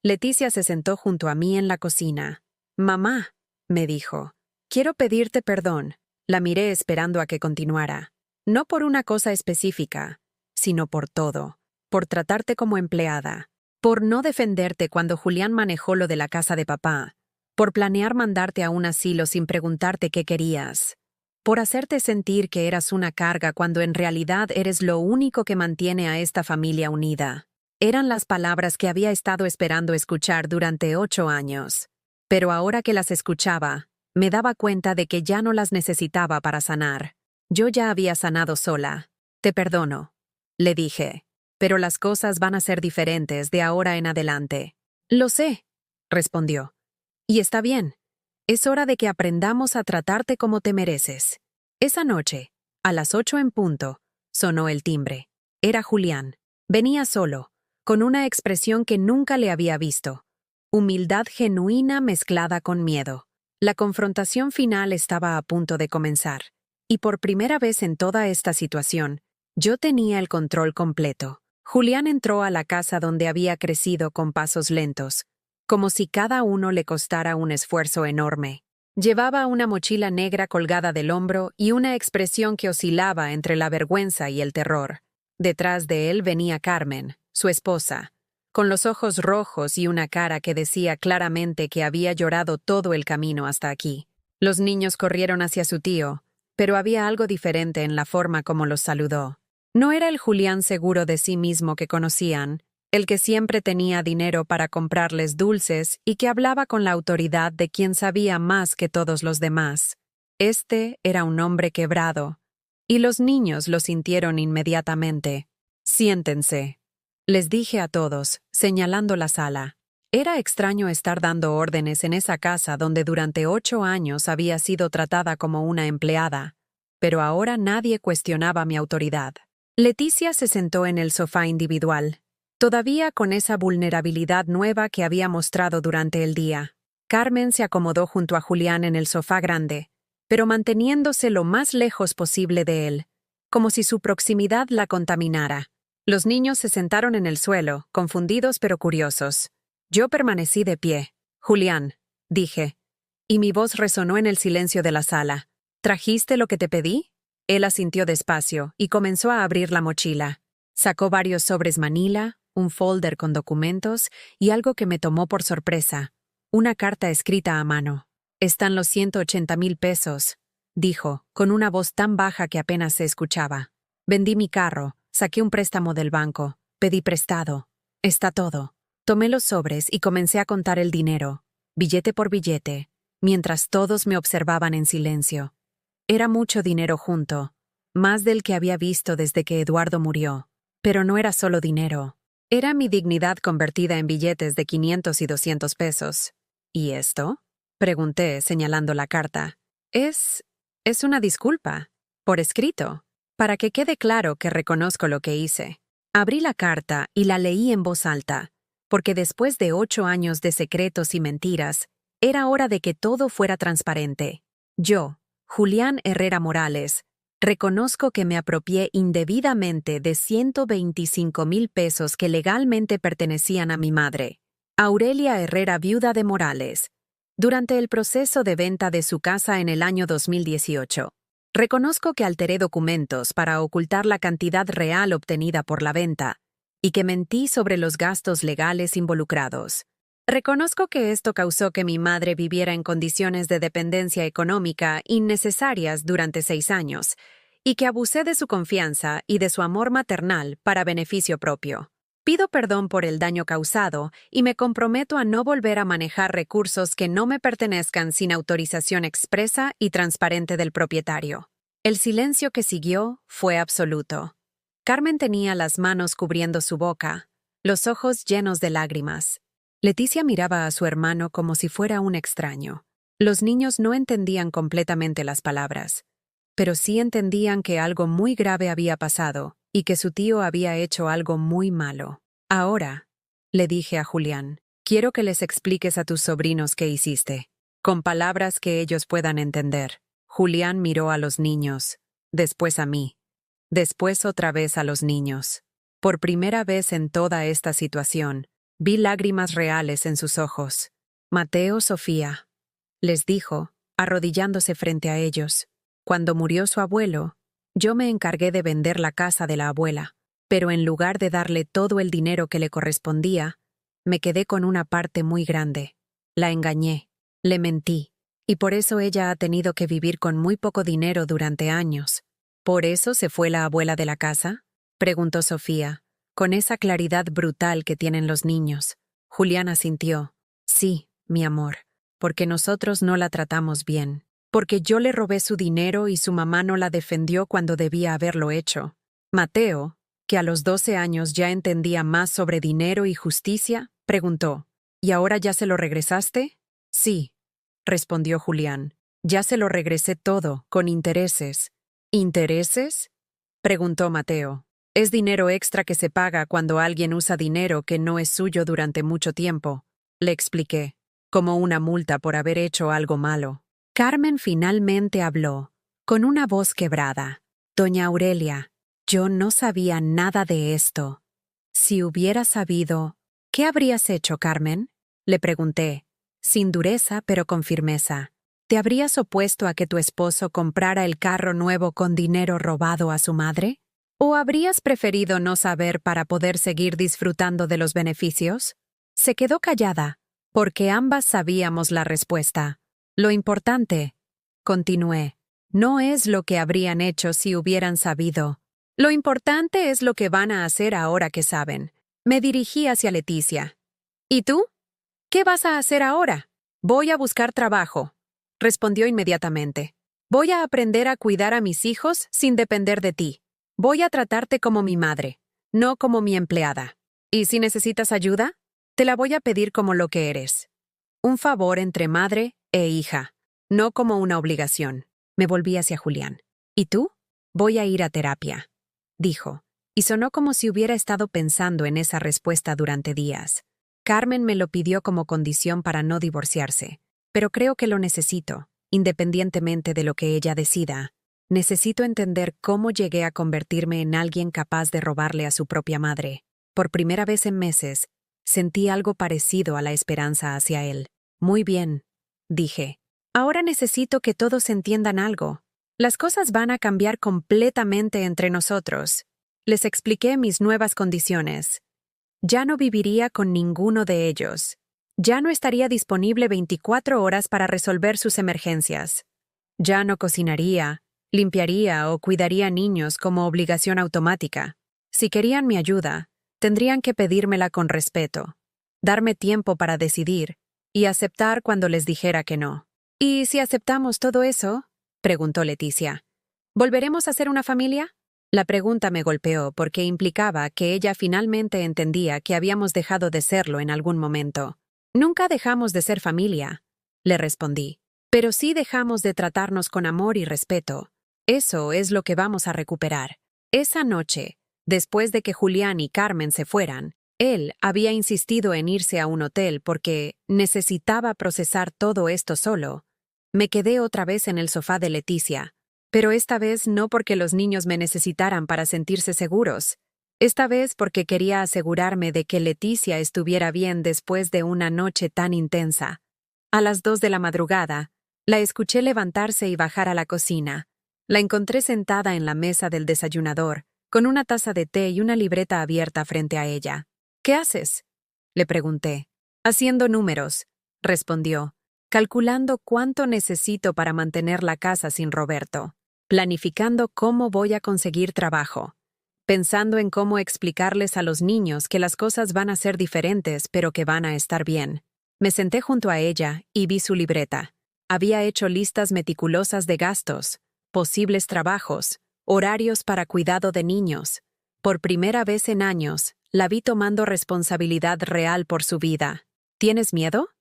Leticia se sentó junto a mí en la cocina. «Mamá», me dijo, «quiero pedirte perdón». La miré esperando a que continuara. No por una cosa específica, sino por todo. Por tratarte como empleada. Por no defenderte cuando Julián manejó lo de la casa de papá. Por planear mandarte a un asilo sin preguntarte qué querías. Por hacerte sentir que eras una carga cuando en realidad eres lo único que mantiene a esta familia unida. Eran las palabras que había estado esperando escuchar durante 8 años. Pero ahora que las escuchaba, me daba cuenta de que ya no las necesitaba para sanar. Yo ya había sanado sola. «Te perdono», le dije. «Pero las cosas van a ser diferentes de ahora en adelante». «Lo sé», respondió. «Y está bien. Es hora de que aprendamos a tratarte como te mereces». Esa noche, a las 8 en punto, sonó el timbre. Era Julián. Venía solo, con una expresión que nunca le había visto. Humildad genuina mezclada con miedo. La confrontación final estaba a punto de comenzar, y por primera vez en toda esta situación, yo tenía el control completo. Julián entró a la casa donde había crecido con pasos lentos, como si cada uno le costara un esfuerzo enorme. Llevaba una mochila negra colgada del hombro y una expresión que oscilaba entre la vergüenza y el terror. Detrás de él venía Carmen, su esposa, con los ojos rojos y una cara que decía claramente que había llorado todo el camino hasta aquí. Los niños corrieron hacia su tío, pero había algo diferente en la forma como los saludó. No era el Julián seguro de sí mismo que conocían, el que siempre tenía dinero para comprarles dulces y que hablaba con la autoridad de quien sabía más que todos los demás. Este era un hombre quebrado, y los niños lo sintieron inmediatamente. «Siéntense», les dije a todos, señalando la sala. Era extraño estar dando órdenes en esa casa donde durante 8 años había sido tratada como una empleada, pero ahora nadie cuestionaba mi autoridad. Leticia se sentó en el sofá individual, todavía con esa vulnerabilidad nueva que había mostrado durante el día. Carmen se acomodó junto a Julián en el sofá grande, pero manteniéndose lo más lejos posible de él, como si su proximidad la contaminara. Los niños se sentaron en el suelo, confundidos pero curiosos. Yo permanecí de pie. «Julián», dije, y mi voz resonó en el silencio de la sala. «¿Trajiste lo que te pedí?» Él asintió despacio y comenzó a abrir la mochila. Sacó varios sobres manila, un folder con documentos y algo que me tomó por sorpresa. Una carta escrita a mano. «Están los 180,000 pesos», dijo, con una voz tan baja que apenas se escuchaba. «Vendí mi carro. Saqué un préstamo del banco. Pedí prestado. Está todo». Tomé los sobres y comencé a contar el dinero, billete por billete, mientras todos me observaban en silencio. Era mucho dinero junto, más del que había visto desde que Eduardo murió. Pero no era solo dinero. Era mi dignidad convertida en billetes de 500 y 200 pesos. «¿Y esto?», pregunté, señalando la carta. Es una disculpa, por escrito, para que quede claro que reconozco lo que hice». Abrí la carta y la leí en voz alta, porque después de 8 años de secretos y mentiras, era hora de que todo fuera transparente. Yo, Julián Herrera Morales, reconozco que me apropié indebidamente de 125,000 pesos que legalmente pertenecían a mi madre, Aurelia Herrera, viuda de Morales, durante el proceso de venta de su casa en el año 2018. Reconozco que alteré documentos para ocultar la cantidad real obtenida por la venta y que mentí sobre los gastos legales involucrados. Reconozco que esto causó que mi madre viviera en condiciones de dependencia económica innecesarias durante 6 años y que abusé de su confianza y de su amor maternal para beneficio propio. Pido perdón por el daño causado y me comprometo a no volver a manejar recursos que no me pertenezcan sin autorización expresa y transparente del propietario. El silencio que siguió fue absoluto. Carmen tenía las manos cubriendo su boca, los ojos llenos de lágrimas. Leticia miraba a su hermano como si fuera un extraño. Los niños no entendían completamente las palabras, pero sí entendían que algo muy grave había pasado y que su tío había hecho algo muy malo. Ahora, le dije a Julián, quiero que les expliques a tus sobrinos qué hiciste, con palabras que ellos puedan entender. Julián miró a los niños, después a mí, después otra vez a los niños. Por primera vez en toda esta situación, vi lágrimas reales en sus ojos. Mateo, Sofía, les dijo, arrodillándose frente a ellos. Cuando murió su abuelo, yo me encargué de vender la casa de la abuela, pero en lugar de darle todo el dinero que le correspondía, me quedé con una parte muy grande. La engañé, le mentí, y por eso ella ha tenido que vivir con muy poco dinero durante años. ¿Por eso se fue la abuela de la casa?, preguntó Sofía, con esa claridad brutal que tienen los niños. Julián asintió. Sí, mi amor, porque nosotros no la tratamos bien, porque yo le robé su dinero y su mamá no la defendió cuando debía haberlo hecho. Mateo, que a los 12 años ya entendía más sobre dinero y justicia, preguntó, ¿y ahora ya se lo regresaste? Sí, respondió Julián. Ya se lo regresé todo, con intereses. ¿Intereses?, preguntó Mateo. Es dinero extra que se paga cuando alguien usa dinero que no es suyo durante mucho tiempo, le expliqué, como una multa por haber hecho algo malo. Carmen finalmente habló, con una voz quebrada. Doña Aurelia, yo no sabía nada de esto. Si hubiera sabido... ¿Qué habrías hecho, Carmen?, le pregunté, sin dureza pero con firmeza. ¿Te habrías opuesto a que tu esposo comprara el carro nuevo con dinero robado a su madre? ¿O habrías preferido no saber para poder seguir disfrutando de los beneficios? Se quedó callada, porque ambas sabíamos la respuesta. Lo importante, continué, no es lo que habrían hecho si hubieran sabido. Lo importante es lo que van a hacer ahora que saben. Me dirigí hacia Leticia. ¿Y tú? ¿Qué vas a hacer ahora? Voy a buscar trabajo, respondió inmediatamente. Voy a aprender a cuidar a mis hijos sin depender de ti. Voy a tratarte como mi madre, no como mi empleada. Y si necesitas ayuda, te la voy a pedir como lo que eres. Un favor entre madre e hija, no como una obligación. Me volví hacia Julián. ¿Y tú? Voy a ir a terapia, dijo, y sonó como si hubiera estado pensando en esa respuesta durante días. Carmen me lo pidió como condición para no divorciarse, pero creo que lo necesito, independientemente de lo que ella decida. Necesito entender cómo llegué a convertirme en alguien capaz de robarle a su propia madre. Por primera vez en meses, sentí algo parecido a la esperanza hacia él. Muy bien, dije. Ahora necesito que todos entiendan algo. Las cosas van a cambiar completamente entre nosotros. Les expliqué mis nuevas condiciones. Ya no viviría con ninguno de ellos. Ya no estaría disponible 24 horas para resolver sus emergencias. Ya no cocinaría, limpiaría o cuidaría niños como obligación automática. Si querían mi ayuda, tendrían que pedírmela con respeto, darme tiempo para decidir y aceptar cuando les dijera que no. ¿Y si aceptamos todo eso?, preguntó Leticia. ¿Volveremos a ser una familia? La pregunta me golpeó porque implicaba que ella finalmente entendía que habíamos dejado de serlo en algún momento. Nunca dejamos de ser familia, le respondí, pero sí dejamos de tratarnos con amor y respeto. Eso es lo que vamos a recuperar. Esa noche, después de que Julián y Carmen se fueran, él había insistido en irse a un hotel porque necesitaba procesar todo esto solo. Me quedé otra vez en el sofá de Leticia, pero esta vez no porque los niños me necesitaran para sentirse seguros. Esta vez porque quería asegurarme de que Leticia estuviera bien después de una noche tan intensa. A las 2 de la madrugada, la escuché levantarse y bajar a la cocina. La encontré sentada en la mesa del desayunador, con una taza de té y una libreta abierta frente a ella. ¿Qué haces?, le pregunté. Haciendo números, respondió, calculando cuánto necesito para mantener la casa sin Roberto, planificando cómo voy a conseguir trabajo, pensando en cómo explicarles a los niños que las cosas van a ser diferentes pero que van a estar bien. Me senté junto a ella y vi su libreta. Había hecho listas meticulosas de gastos, posibles trabajos, horarios para cuidado de niños. Por primera vez en años, la vi tomando responsabilidad real por su vida. ¿Tienes miedo?,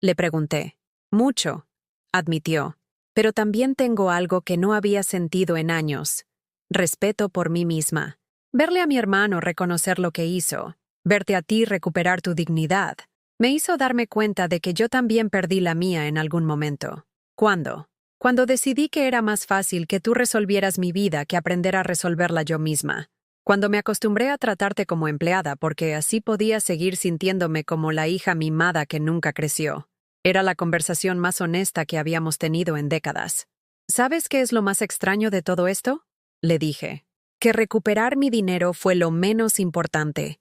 le pregunté. Mucho, admitió. Pero también tengo algo que no había sentido en años. Respeto por mí misma. Verle a mi hermano reconocer lo que hizo, verte a ti recuperar tu dignidad, me hizo darme cuenta de que yo también perdí la mía en algún momento. ¿Cuándo? Cuando decidí que era más fácil que tú resolvieras mi vida que aprender a resolverla yo misma. Cuando me acostumbré a tratarte como empleada porque así podía seguir sintiéndome como la hija mimada que nunca creció. Era la conversación más honesta que habíamos tenido en décadas. ¿Sabes qué es lo más extraño de todo esto?, le dije. Que recuperar mi dinero fue lo menos importante.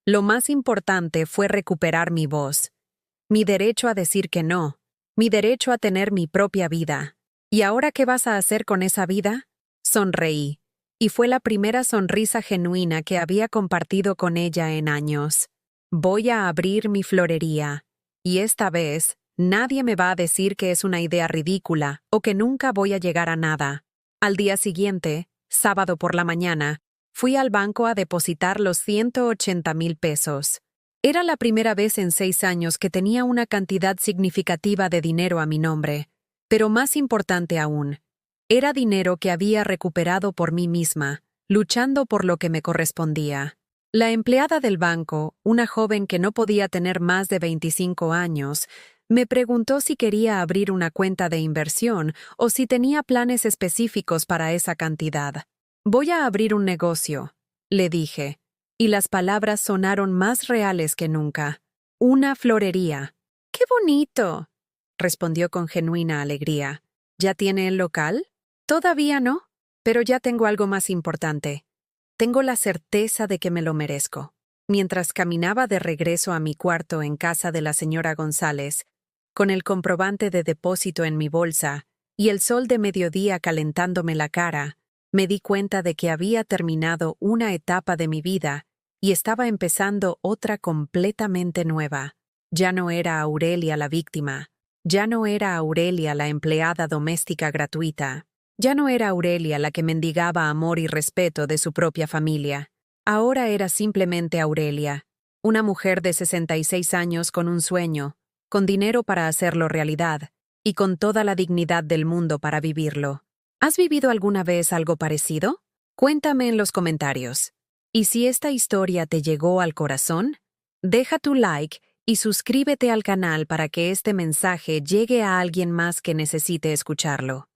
Lo más importante fue recuperar mi voz, mi derecho a decir que no, mi derecho a tener mi propia vida. ¿Y ahora qué vas a hacer con esa vida? Sonreí, y fue la primera sonrisa genuina que había compartido con ella en años. Voy a abrir mi florería, y esta vez nadie me va a decir que es una idea ridícula o que nunca voy a llegar a nada. Al día siguiente, sábado por la mañana, fui al banco a depositar los 180,000 pesos. Era la primera vez en 6 años que tenía una cantidad significativa de dinero a mi nombre. Pero más importante aún, era dinero que había recuperado por mí misma, luchando por lo que me correspondía. La empleada del banco, una joven que no podía tener más de 25 años, me preguntó si quería abrir una cuenta de inversión o si tenía planes específicos para esa cantidad. Voy a abrir un negocio, le dije, y las palabras sonaron más reales que nunca. Una florería. ¡Qué bonito!, respondió con genuina alegría. ¿Ya tiene el local? Todavía no, pero ya tengo algo más importante. Tengo la certeza de que me lo merezco. Mientras caminaba de regreso a mi cuarto en casa de la señora González, con el comprobante de depósito en mi bolsa y el sol de mediodía calentándome la cara, me di cuenta de que había terminado una etapa de mi vida y estaba empezando otra completamente nueva. Ya no era Aurelia la víctima, ya no era Aurelia la empleada doméstica gratuita, ya no era Aurelia la que mendigaba amor y respeto de su propia familia. Ahora era simplemente Aurelia, una mujer de 66 años con un sueño, con dinero para hacerlo realidad y con toda la dignidad del mundo para vivirlo. ¿Has vivido alguna vez algo parecido? Cuéntame en los comentarios. Y si esta historia te llegó al corazón, deja tu like y suscríbete al canal para que este mensaje llegue a alguien más que necesite escucharlo.